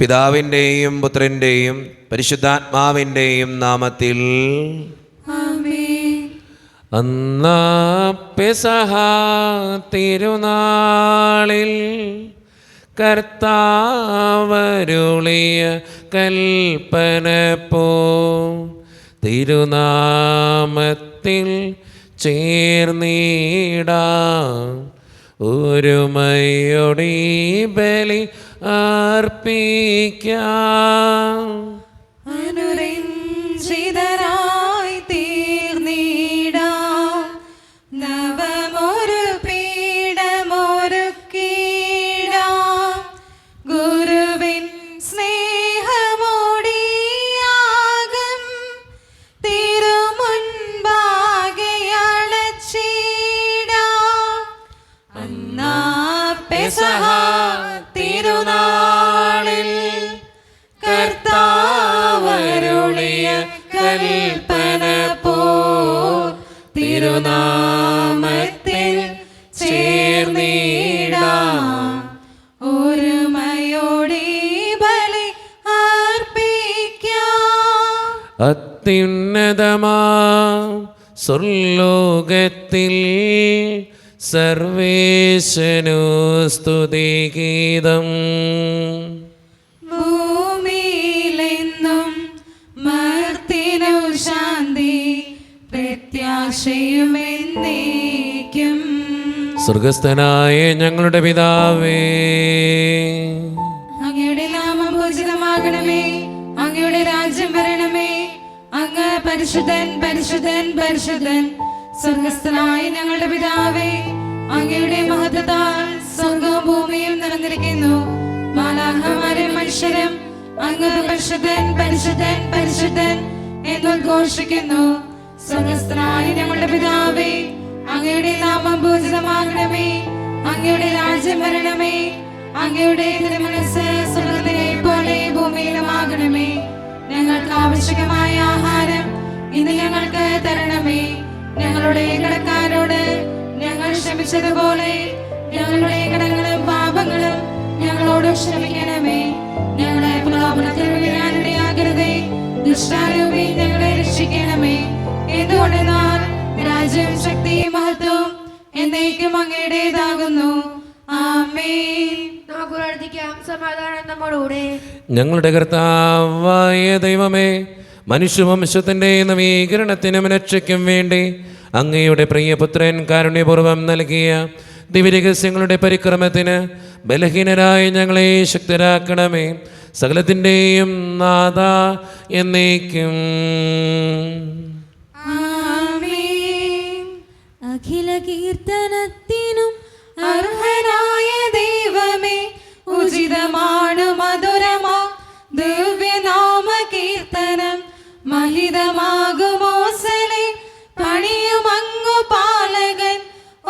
പിതാവിൻ്റെയും പുത്രൻ്റെയും പരിശുദ്ധാത്മാവിൻ്റെയും നാമത്തിൽ ആമേൻ. അന്നാ പെസഹ തിരുനാളിൽ കർത്താവരുളിയ കൽപ്പന പോ തിരുനാമത്തിൽ ചേർന്നിടാം ഒരുമയോടെ ബലി അർപ്പിക്കാം. അനുരഞ്ജിതരായി തീർന്നിടാം നവമൊരു പീഠമൊരുക്കിടാം ഗുരുവിൻ സ്നേഹമോടിയാകും തിരുമുൻപാകെ അണച്ചിടാം. അന്നാ പെസഹ തിരുനാളിൽ കർത്താവരുളിയ കൽപ്പന പോ തിരുനാമത്തിൽ ചേർന്നിടാം ഒരുമയോടെ ബലി അർപ്പിക്കാം. അത്യുന്നതമാം സ്വർലോകത്തിൽ സർവേശനു സ്തുതിഗീതം. ഭൂമിയിലെന്നും മർത്തിനു ശാന്തി പ്രത്യാശയും എന്നേക്കും. സ്വർഗസ്ഥനായ ഞങ്ങളുടെ പിതാവേ, അങ്ങയുടെ നാമം പൂജിതമാകണമേ, അങ്ങയുടെ രാജ്യം വരണമേ, അങ്ങ് പരിശുദ്ധൻ പരിശുദ്ധൻ പരിശുദ്ധൻ. സ്വർഗസ്ഥനായ ഞങ്ങളുടെ പിതാവേ, അങ്ങയുടെ മഹത്വത്താൽ സ്വർഗവും ഭൂമിയും നിറഞ്ഞിരിക്കുന്നു. മാലാഖമാരും മനുഷ്യരും അങ്ങ് പരിശുദ്ധൻ പരിശുദ്ധൻ പരിശുദ്ധൻ എന്നുദ്ഘോഷിക്കുന്നു. സ്വർഗസ്ഥനായ ഞങ്ങളുടെ പിതാവേ, അങ്ങയുടെ നാമം പൂജിതമാകണമേ, അങ്ങയുടെ രാജ്യം വരണമേ, അങ്ങയുടെ തിരുമനസ്സ് സ്വർഗ്ഗത്തിലെ പോലെ ഭൂമിയിലുമാകണമേ. ഞങ്ങൾക്ക് ആവശ്യമായ ആഹാരം ഇന്ന് ഞങ്ങൾക്ക് തരണമേ. ഞങ്ങളുടെ കടക്കാരോട് ഞങ്ങൾ ക്ഷമിച്ചതുപോലെ ഞങ്ങളുടെ കടങ്ങളും പാപങ്ങളും ഞങ്ങളോട് ക്ഷമിക്കണമേ. ഞങ്ങളെ പ്രലോഭനത്തിൽ വീഴാനിടയാകരുതേ, ദുഷ്ടാരൂപി ഞങ്ങളെ രക്ഷിക്കണമേ. എന്തുകൊണ്ടെന്നാൽ രാജ്യം ശക്തിയും മഹത്വവും എന്നേക്കും അങ്ങയുടേതാകുന്നു. ആമേൻ. നമുക്ക് പ്രാർത്ഥിക്കാം. സമാധാനം നമ്മോടുകൂടെ. ഞങ്ങളുടെ കർത്താവായ ദൈവമേ, മനുഷ്യവംശത്തിൻ്റെ നവീകരണത്തിനും രക്ഷയ്ക്കും വേണ്ടി അങ്ങയുടെ പ്രിയപുത്രൻ കാരുണ്യപൂർവ്വം നൽകിയ ദിവ്യരഹസ്യങ്ങളുടെ പരിക്രമത്തിന് ബലഹീനരായ ഞങ്ങളെ ശക്തരാക്കണമേ. സകലത്തിൻ്റെയും നാഥ എന്നേക്കും. ആമേൻ. അഖില കീർത്തനത്തിനും അർഹനായ ദൈവമേ, ഉചിതമാണ് മധുരമാ ദിവ്യനാമ കീർത്തനം. മഹിതമാകുമോസലെ പണിയുമങ്ങു പാലകൻ,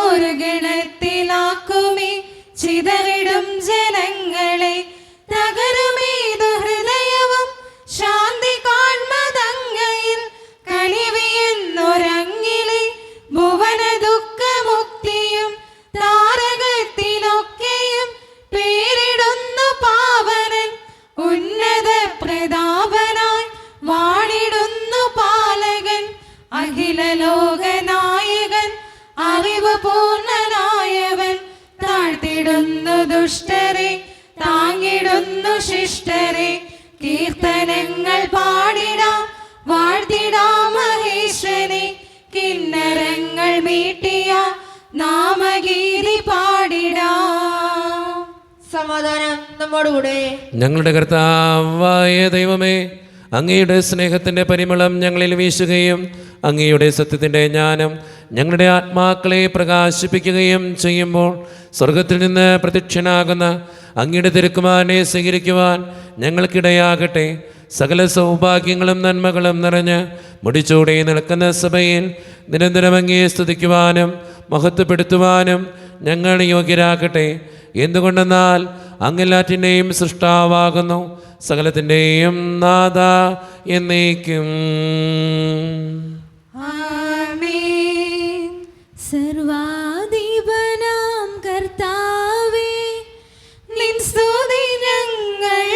ഒരു ഗണത്തിലാക്കുമേ ചിതറിടും ജനങ്ങളെ. തകരുമേതു ഹൃദയവും ശാന്തി കാൺമതങ്ങയിൽ, കനിവിയെന്നൊരങ്ങിലെ ഭുവന ദുഃഖമുക്തിയും താരകത്തിലൊക്കെയും പേരിടുന്നു പാവനൻ. ഉന്നത പ്രതാപനായി വാണിടുന്നു പാലകൻ, അഖില ലോകനായകൻ അറിവ് പൂർണ്ണനായവൻ. താഴ്ത്തിടുന്നു ദുഷ്ടരെ താങ്ങിടുന്നു ശിഷ്ടരെ. കീർത്തനങ്ങൾ പാടിടാം വാഴ്ത്തിടാം മഹേശ്വരനെ. കിന്നരങ്ങൾ മീട്ടിയ നാമഗീതി പാടിടാം. സമാധാനം നമ്മോടുകൂടെ. ഞങ്ങളുടെ കർത്താവായ ദൈവമേ, അങ്ങയുടെ സ്നേഹത്തിൻ്റെ പരിമളം ഞങ്ങളിൽ വീശുകയും അങ്ങയുടെ സത്യത്തിൻ്റെ ജ്ഞാനം ഞങ്ങളുടെ ആത്മാക്കളെ പ്രകാശിപ്പിക്കുകയും ചെയ്യുമ്പോൾ സ്വർഗത്തിൽ നിന്ന് പ്രത്യക്ഷനാകുന്ന അങ്ങയുടെ തിരുക്കുമാരനെ സ്വീകരിക്കുവാൻ ഞങ്ങൾക്കിടയാകട്ടെ. സകല സൗഭാഗ്യങ്ങളും നന്മകളും നിറഞ്ഞ് മുടിച്ചൂടെ നിൽക്കുന്ന സഭയിൽ നിരന്തരം അങ്ങയെ സ്തുതിക്കുവാനും മഹത്വപ്പെടുത്തുവാനും ഞങ്ങൾ യോഗ്യരാകട്ടെ. എന്തുകൊണ്ടെന്നാൽ അങ്ങെല്ലാറ്റിൻ്റെയും സൃഷ്ടാവാകുന്നു, സകലത്തിൻ്റെയും നാഥ എന്നേക്കും. ആമേൻ. സർവാധിപനാം കർത്താവേ, നിൻ സ്തുതി ഞങ്ങൾ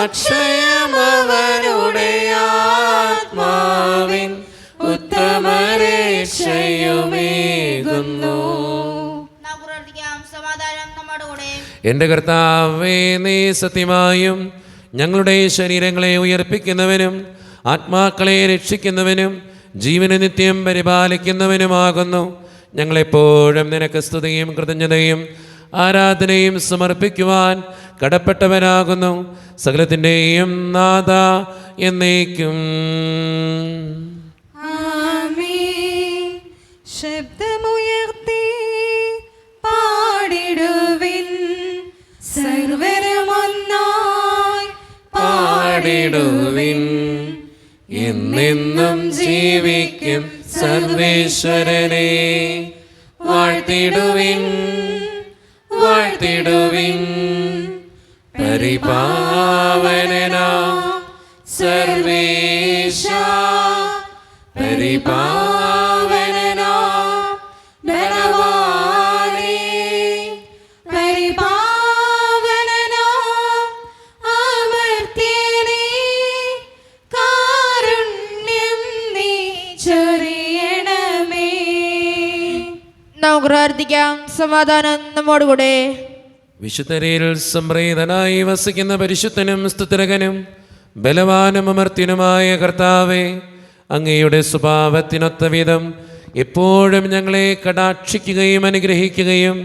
അക്ഷയമവനുടെ ആത്മാവിൻ ഉത്തമരക്ഷയുമേകുന്നു. നമുക്ക് പ്രാർത്ഥിക്കാം. സമാധാനം നമ്മുടെ കൂടെ. എൻ്റെ കർത്താവേ, നീ സത്യമായും ഞങ്ങളുടെ ശരീരങ്ങളെ ഉയർപ്പിക്കുന്നവനും ആത്മാക്കളെ രക്ഷിക്കുന്നവനും ജീവനെ നിത്യം പരിപാലിക്കുന്നവനുമാകുന്നു. ഞങ്ങളെപ്പോഴും നിനക്ക് സ്തുതിയും കൃതജ്ഞതയും ആരാധനയും സമർപ്പിക്കുവാൻ കടപ്പെട്ടവനാകുന്നു. സകലത്തിൻ്റെയും നാഥ എന്നേക്കും. ആമേൻ. ശബ്ദമുയർത്തി പാടിടുവിൻ, സർവരുമൊന്നായി പാടിടുവിൻ. എന്നെന്നും ജീവിക്കും സർവേശ്വരനെ വാഴ്ത്തിടുവിൻ, വാഴ്ത്തിടുവിൻ. പരിപാവനനാം സർവേശ, പരിപാവനനാം ബലവാനേ, പരിപാവനനാം അമർത്യനേ, കാരുണ്യം നീ ചൊരിയണമേ. നമുക്ക് പ്രാർത്ഥിക്കാം. സമാധാനം നമ്മുടെ കൂടെ. വിശുദ്ധരിൽ സംപ്രീതനായി വസിക്കുന്ന പരിശുദ്ധനും സ്തുതിരകനും ബലവാനും അമർത്യനുമായ കർത്താവേ, അങ്ങയുടെ സ്വഭാവത്തിനൊത്ത വിധം എപ്പോഴും ഞങ്ങളെ കടാക്ഷിക്കുകയും അനുഗ്രഹിക്കുകയും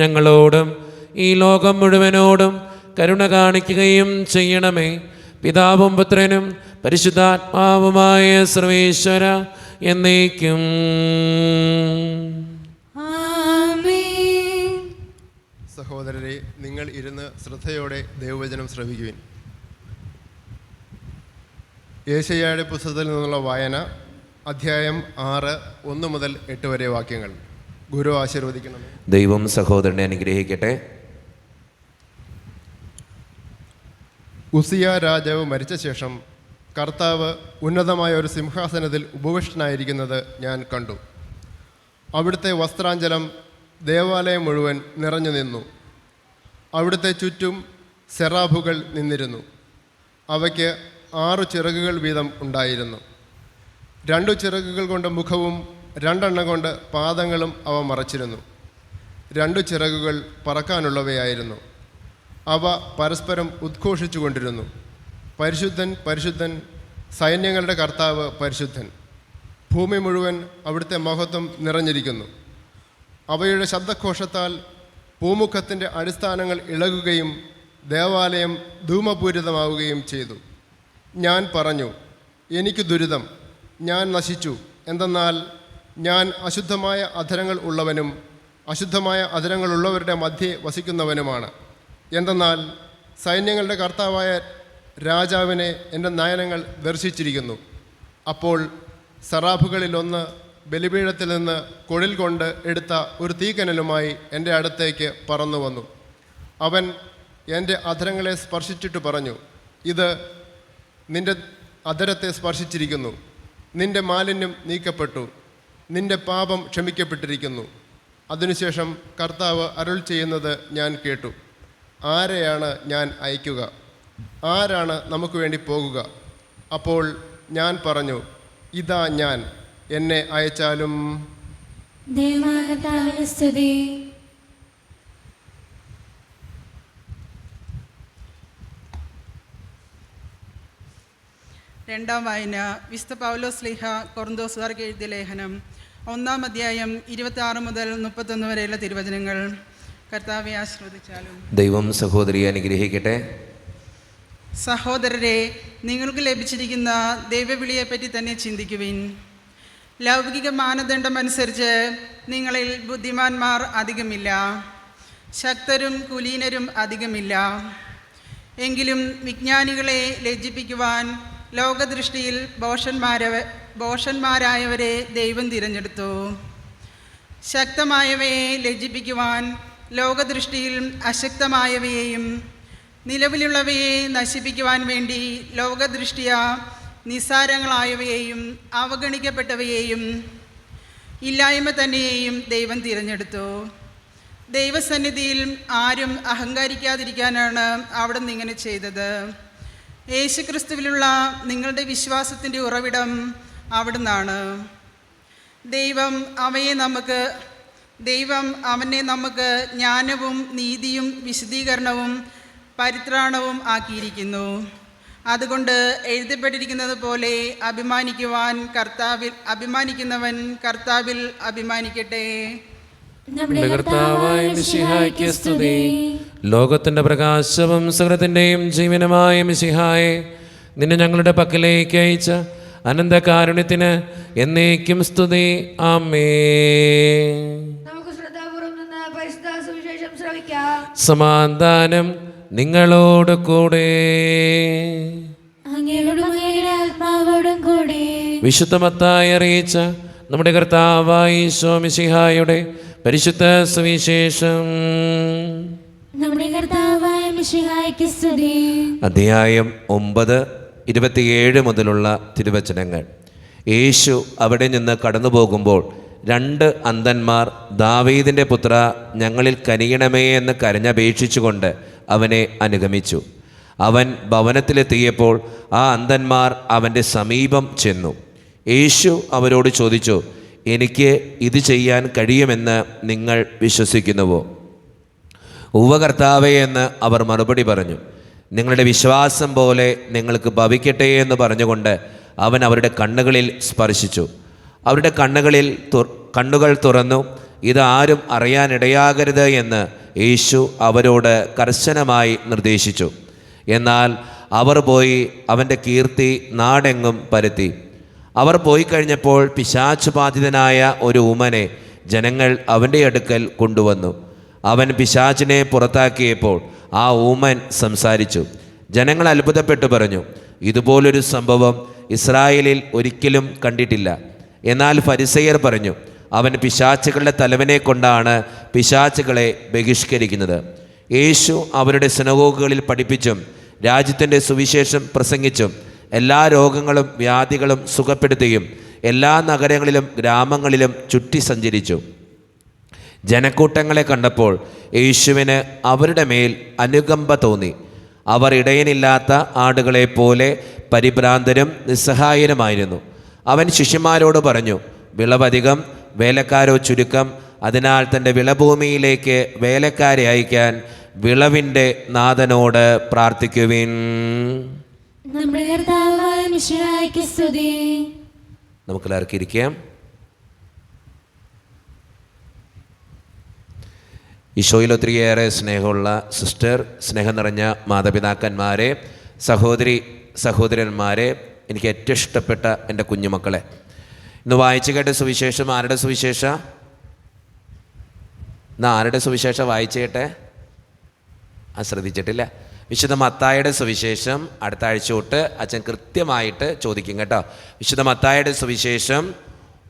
ഞങ്ങളോടും ഈ ലോകം മുഴുവനോടും കരുണ കാണിക്കുകയും ചെയ്യണമേ. പിതാവും പുത്രനും പരിശുദ്ധാത്മാവുമായ സർവേശ്വര എന്നേക്കും. ആമേൻ. സഹോദരരെ, നിങ്ങൾ ഇരുന്ന് ശ്രദ്ധയോടെ ദൈവവചനം ശ്രവിക്കുവിൻ. യേശയ്യായുടെ പുസ്തകത്തിൽ നിന്നുള്ള വായന, അധ്യായം 6, 1 മുതൽ 8 വരെ വാക്യങ്ങൾ. ഗുരു ആശീർവദിക്കണം. ദൈവം സഹോദരനെ അനുഗ്രഹിക്കട്ടെ. ഉസിയ രാജാവ് മരിച്ച ശേഷം കർത്താവ് ഉന്നതമായ ഒരു സിംഹാസനത്തിൽ ഉപവിഷ്ടനായിരിക്കുന്നത് ഞാൻ കണ്ടു. അവിടുത്തെ വസ്ത്രാഞ്ചലം ദേവാലയം മുഴുവൻ നിറഞ്ഞു നിന്നു. അവിടുത്തെ ചുറ്റും സെറാഫുകൾ നിന്നിരുന്നു. അവയ്ക്ക് 6 ചിറകുകൾ വീതം ഉണ്ടായിരുന്നു. 2 ചിറകുകൾ കൊണ്ട് മുഖവും 2 എണ്ണം കൊണ്ട് പാദങ്ങളും അവ മറച്ചിരുന്നു. 2 ചിറകുകൾ പറക്കാനുള്ളവയായിരുന്നു. അവ പരസ്പരം ഉദ്ഘോഷിച്ചു കൊണ്ടിരുന്നു, പരിശുദ്ധൻ പരിശുദ്ധൻ, സൈന്യങ്ങളുടെ കർത്താവ് പരിശുദ്ധൻ. ഭൂമി മുഴുവൻ അവിടുത്തെ മഹത്വം നിറഞ്ഞിരിക്കുന്നു. അവയുടെ ശബ്ദഘോഷത്താൽ പൂമുഖത്തിൻ്റെ അടിസ്ഥാനങ്ങൾ ഇളകുകയും ദേവാലയം ധൂമപൂരിതമാവുകയും ചെയ്തു. ഞാൻ പറഞ്ഞു, എനിക്ക് ദുരിതം, ഞാൻ നശിച്ചു. എന്തെന്നാൽ ഞാൻ അശുദ്ധമായ അധരങ്ങൾ ഉള്ളവനും അശുദ്ധമായ അധരങ്ങളുള്ളവരുടെ മധ്യേ വസിക്കുന്നവനുമാണ്. എന്തെന്നാൽ സൈന്യങ്ങളുടെ കർത്താവായ രാജാവിനെ എൻ്റെ നയനങ്ങൾ ദർശിച്ചിരിക്കുന്നു. അപ്പോൾ സറാഫുകളിലൊന്ന് ബലിപീഠത്തിൽ നിന്ന് കൊടിൽ കൊണ്ട് എടുത്ത ഒരു തീക്കനലുമായി എൻ്റെ അടുത്തേക്ക് പറന്നു വന്നു. അവൻ എൻ്റെ അധരങ്ങളെ സ്പർശിച്ചിട്ട് പറഞ്ഞു, ഇത് നിൻ്റെ അധരത്തെ സ്പർശിച്ചിരിക്കുന്നു. നിൻ്റെ മാലിന്യം നീക്കപ്പെട്ടു, നിൻ്റെ പാപം ക്ഷമിക്കപ്പെട്ടിരിക്കുന്നു. അതിനുശേഷം കർത്താവ് അരുൾ ചെയ്യുന്നത് ഞാൻ കേട്ടു. ആരെയാണ് ഞാൻ അയക്കുക? ആരാണ് നമുക്ക് വേണ്ടി പോകുക? അപ്പോൾ ഞാൻ പറഞ്ഞു, ഇതാ ഞാൻ, എന്നെ അയച്ചാലും. ദൈവമാകർത്താവിന് സ്തുതി. രണ്ടാം വായന വിശുദ്ധ പൗലോസ് ശ്ലീഹ കൊറിന്തോസുകാർക്ക് എഴുതിയ ലേഖനം 1-ാം അധ്യായം 26 മുതൽ 31 വരെയുള്ള തിരുവചനങ്ങൾ. കർത്താവെ ആശീർവദിച്ചാലും. ദൈവം സഹോദരിയെ അനുഗ്രഹിക്കട്ടെ. സഹോദരരെ, നിങ്ങൾക്ക് ലഭിച്ചിരിക്കുന്ന ദൈവവിളിയെപ്പറ്റി തന്നെ ചിന്തിക്കുവിൻ. ലൗകിക മാനദണ്ഡം അനുസരിച്ച് നിങ്ങളിൽ ബുദ്ധിമാന്മാർ അധികമില്ല, ശക്തരും കുലീനരും അധികമില്ല. എങ്കിലും വിജ്ഞാനികളെ ലജ്ജിപ്പിക്കുവാൻ ലോകദൃഷ്ടിയിൽ ഭോഷന്മാരായവരെ ദൈവം തിരഞ്ഞെടുത്തു. ശക്തമായവയെ ലജ്ജിപ്പിക്കുവാൻ ലോകദൃഷ്ടിയിൽ അശക്തമായവയെയും നിലവിലുള്ളവയെ നശിപ്പിക്കുവാൻ വേണ്ടി ലോകദൃഷ്ടിയ നിസ്സാരങ്ങളായവയെയും അവഗണിക്കപ്പെട്ടവയെയും ഇല്ലായ്മ തന്നെയെയും ദൈവം തിരഞ്ഞെടുത്തു. ദൈവസന്നിധിയിൽ ആരും അഹങ്കരിക്കാതിരിക്കാനാണ് അവിടുന്ന് ഇങ്ങനെ ചെയ്തത്. യേശുക്രിസ്തുവിലുള്ള നിങ്ങളുടെ വിശ്വാസത്തിൻ്റെ ഉറവിടം അവിടുന്നാണ്. ദൈവം അവനെ നമുക്ക് ജ്ഞാനവും നീതിയും വിശദീകരണവും പരിത്രാണവും ആക്കിയിരിക്കുന്നു. അതുകൊണ്ട് എഴുതപ്പെട്ടിരിക്കുന്നത് പോലെ അഭിമാനിക്കുന്നവൻ കർത്താവിൽ അഭിമാനിക്കട്ടെ. നമ്മുടെ കർത്താവായ മിശിഹായ്ക്ക് സ്തുതി. ലോകത്തിന്റെ പ്രകാശവും സകലത്തിന്റെയും ജീവനുമായ മിശിഹായെ, നിന്നെ ഞങ്ങളുടെ പക്കലേക്ക് അയച്ച അനന്തകാരുണ്യത്തിന് എന്നേക്കും സ്തുതി. ആമേൻ. നമുക്ക് ശ്രദ്ധാപൂർവം നിന്ന് പരിശുദ്ധ സുവിശേഷം ശ്രവിക്കാം. സമാധാനം നിങ്ങളോട് കൂടെ. ആത്മാവോടും കൂടെ. വിശുദ്ധ മത്തായി അറിയിച്ച നമ്മുടെ കർത്താവായ ഈശോ മിശിഹായുടെ പരിശുദ്ധ സുവിശേഷം. നമ്മുടെ കർത്താവായ മിശിഹായ്ക്ക് സ്തുതി. അധ്യായം 9, 27 മുതലുള്ള തിരുവചനങ്ങൾ. യേശു അവിടെ നിന്ന് കടന്നു പോകുമ്പോൾ 2 അന്ധന്മാർ, ദാവീദിൻ്റെ പുത്ര, ഞങ്ങളിൽ കനിയണമേ എന്ന് കരഞ്ഞപേക്ഷിച്ചുകൊണ്ട് അവനെ അനുഗമിച്ചു. അവൻ ഭവനത്തിലെത്തിയപ്പോൾ ആ അന്ധന്മാർ അവൻ്റെ സമീപം ചെന്നു. യേശു അവരോട് ചോദിച്ചു, എനിക്ക് ഇത് ചെയ്യാൻ കഴിയുമെന്ന് നിങ്ങൾ വിശ്വസിക്കുന്നുവോ? ഉവ്വ കർത്താവേ എന്ന് അവർ മറുപടി പറഞ്ഞു. നിങ്ങളുടെ വിശ്വാസം പോലെ നിങ്ങൾക്ക് ഭവിക്കട്ടെ എന്ന് പറഞ്ഞുകൊണ്ട് അവൻ അവരുടെ കണ്ണുകളിൽ സ്പർശിച്ചു. അവരുടെ കണ്ണുകൾ തുറന്നു. ഇതാരും അറിയാനിടയാകരുത് എന്ന് യേശു അവരോട് കർശനമായി നിർദ്ദേശിച്ചു. എന്നാൽ അവർ പോയി അവൻ്റെ കീർത്തി നാടെങ്ങും പരത്തി. അവർ പോയി കഴിഞ്ഞപ്പോൾ പിശാച് ബാധിതനായ ഒരു ഊമനെ ജനങ്ങൾ അവൻ്റെ അടുക്കൽ കൊണ്ടുവന്നു. അവൻ പിശാചിനെ പുറത്താക്കിയപ്പോൾ ആ ഊമൻ സംസാരിച്ചു. ജനങ്ങൾ അത്ഭുതപ്പെട്ടു പറഞ്ഞു, ഇതുപോലൊരു സംഭവം ഇസ്രായേലിൽ ഒരിക്കലും കണ്ടിട്ടില്ല. എന്നാൽ ഫരിസേയർ പറഞ്ഞു, അവൻ പിശാചുകളുടെ തലവനെ കൊണ്ടാണ് പിശാചുകളെ ബഹിഷ്കരിക്കുന്നത്. യേശു അവരുടെ സിനഗോഗുകളിൽ പഠിപ്പിച്ചും രാജ്യത്തിൻ്റെ സുവിശേഷം പ്രസംഗിച്ചും എല്ലാ രോഗങ്ങളും വ്യാധികളും സുഖപ്പെടുത്തുകയും എല്ലാ നഗരങ്ങളിലും ഗ്രാമങ്ങളിലും ചുറ്റി സഞ്ചരിച്ചു. ജനക്കൂട്ടങ്ങളെ കണ്ടപ്പോൾ യേശുവിന് അവരുടെ മേൽ അനുകമ്പ തോന്നി. അവർ ഇടയനില്ലാത്ത ആടുകളെപ്പോലെ പരിഭ്രാന്തരും നിസ്സഹായരുമായിരുന്നു. അവൻ ശിഷ്യന്മാരോട് പറഞ്ഞു, വിളവധികം, വേലക്കാരോ ചുരുക്കം. അതിനാൽ തൻ്റെ വിളഭൂമിയിലേക്ക് വേലക്കാരെ അയക്കാൻ വിളവിൻ്റെ നാഥനോട് പ്രാർത്ഥിക്കുവിൻ. നമ്മുടെ കർത്താവായ മിശിഹായ്ക്ക് സ്തുതി. നമുക്കെല്ലാവർക്കും ഇരിക്കാം. ഈശോയിൽ ഒത്തിരിയേറെ സ്നേഹമുള്ള സിസ്റ്റർ, സ്നേഹം നിറഞ്ഞ മാതാപിതാക്കന്മാരെ, സഹോദരന്മാരെ, എനിക്ക് ഏറ്റവും ഇഷ്ടപ്പെട്ട എൻ്റെ കുഞ്ഞുമക്കളെ, ഇന്ന് വായിച്ചു കേട്ട സുവിശേഷം ആരുടെ സുവിശേഷ? ഇന്ന് ആരുടെ സുവിശേഷം വായിച്ചു കേട്ടെ? ശ്രദ്ധിച്ചിട്ടില്ല. വിശുദ്ധ മത്തായിയുടെ സുവിശേഷം അടുത്ത ആഴ്ച തൊട്ട് അച്ഛൻ കൃത്യമായിട്ട് ചോദിക്കും കേട്ടോ. വിശുദ്ധ മത്തായിയുടെ സുവിശേഷം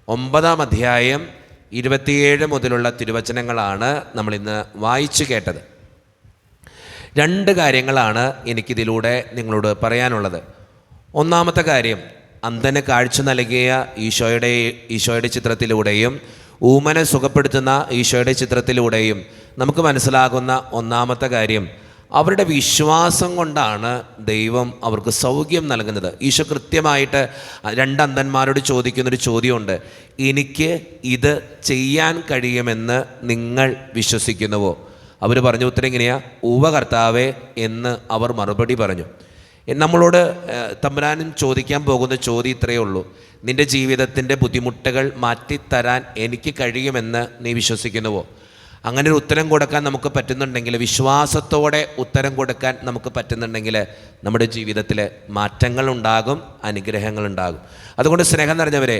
9-ാം അധ്യായം 27 മുതലുള്ള തിരുവചനങ്ങളാണ് നമ്മളിന്ന് വായിച്ചു കേട്ടത്. 2 കാര്യങ്ങളാണ് എനിക്കിതിലൂടെ നിങ്ങളോട് പറയാനുള്ളത്. ഒന്നാമത്തെ കാര്യം, അന്ധന് കാഴ്ച നൽകിയ ഈശോയുടെ ചിത്രത്തിലൂടെയും ഊമനെ സുഖപ്പെടുത്തുന്ന ഈശോയുടെ ചിത്രത്തിലൂടെയും നമുക്ക് മനസ്സിലാകുന്ന ഒന്നാമത്തെ കാര്യം, അവരുടെ വിശ്വാസം കൊണ്ടാണ് ദൈവം അവർക്ക് സൗഖ്യം നൽകുന്നത്. ഈശോ കൃത്യമായിട്ട് 2 അന്ധന്മാരോട് ചോദിക്കുന്നൊരു ചോദ്യമുണ്ട്, എനിക്ക് ഇത് ചെയ്യാൻ കഴിയുമെന്ന് നിങ്ങൾ വിശ്വസിക്കുന്നുവോ? അവർ പറഞ്ഞ ഉത്തരം എങ്ങനെയാ? ഉവ്വ കർത്താവേ എന്ന് അവർ മറുപടി പറഞ്ഞു. നമ്മളോട് തമ്പുരാനും ചോദിക്കാൻ പോകുന്ന ചോദ്യം ഇത്രയേ ഉള്ളൂ, നിൻ്റെ ജീവിതത്തിൻ്റെ ബുദ്ധിമുട്ടുകൾ മാറ്റിത്തരാൻ എനിക്ക് കഴിയുമെന്ന് നീ വിശ്വസിക്കുന്നുവോ? അങ്ങനെ ഒരു ഉത്തരം കൊടുക്കാൻ നമുക്ക് പറ്റുന്നുണ്ടെങ്കിൽ, വിശ്വാസത്തോടെ ഉത്തരം കൊടുക്കാൻ നമുക്ക് പറ്റുന്നുണ്ടെങ്കിൽ നമ്മുടെ ജീവിതത്തിൽ മാറ്റങ്ങളുണ്ടാകും, അനുഗ്രഹങ്ങളുണ്ടാകും. അതുകൊണ്ട് സ്നേഹം നിറഞ്ഞവരെ,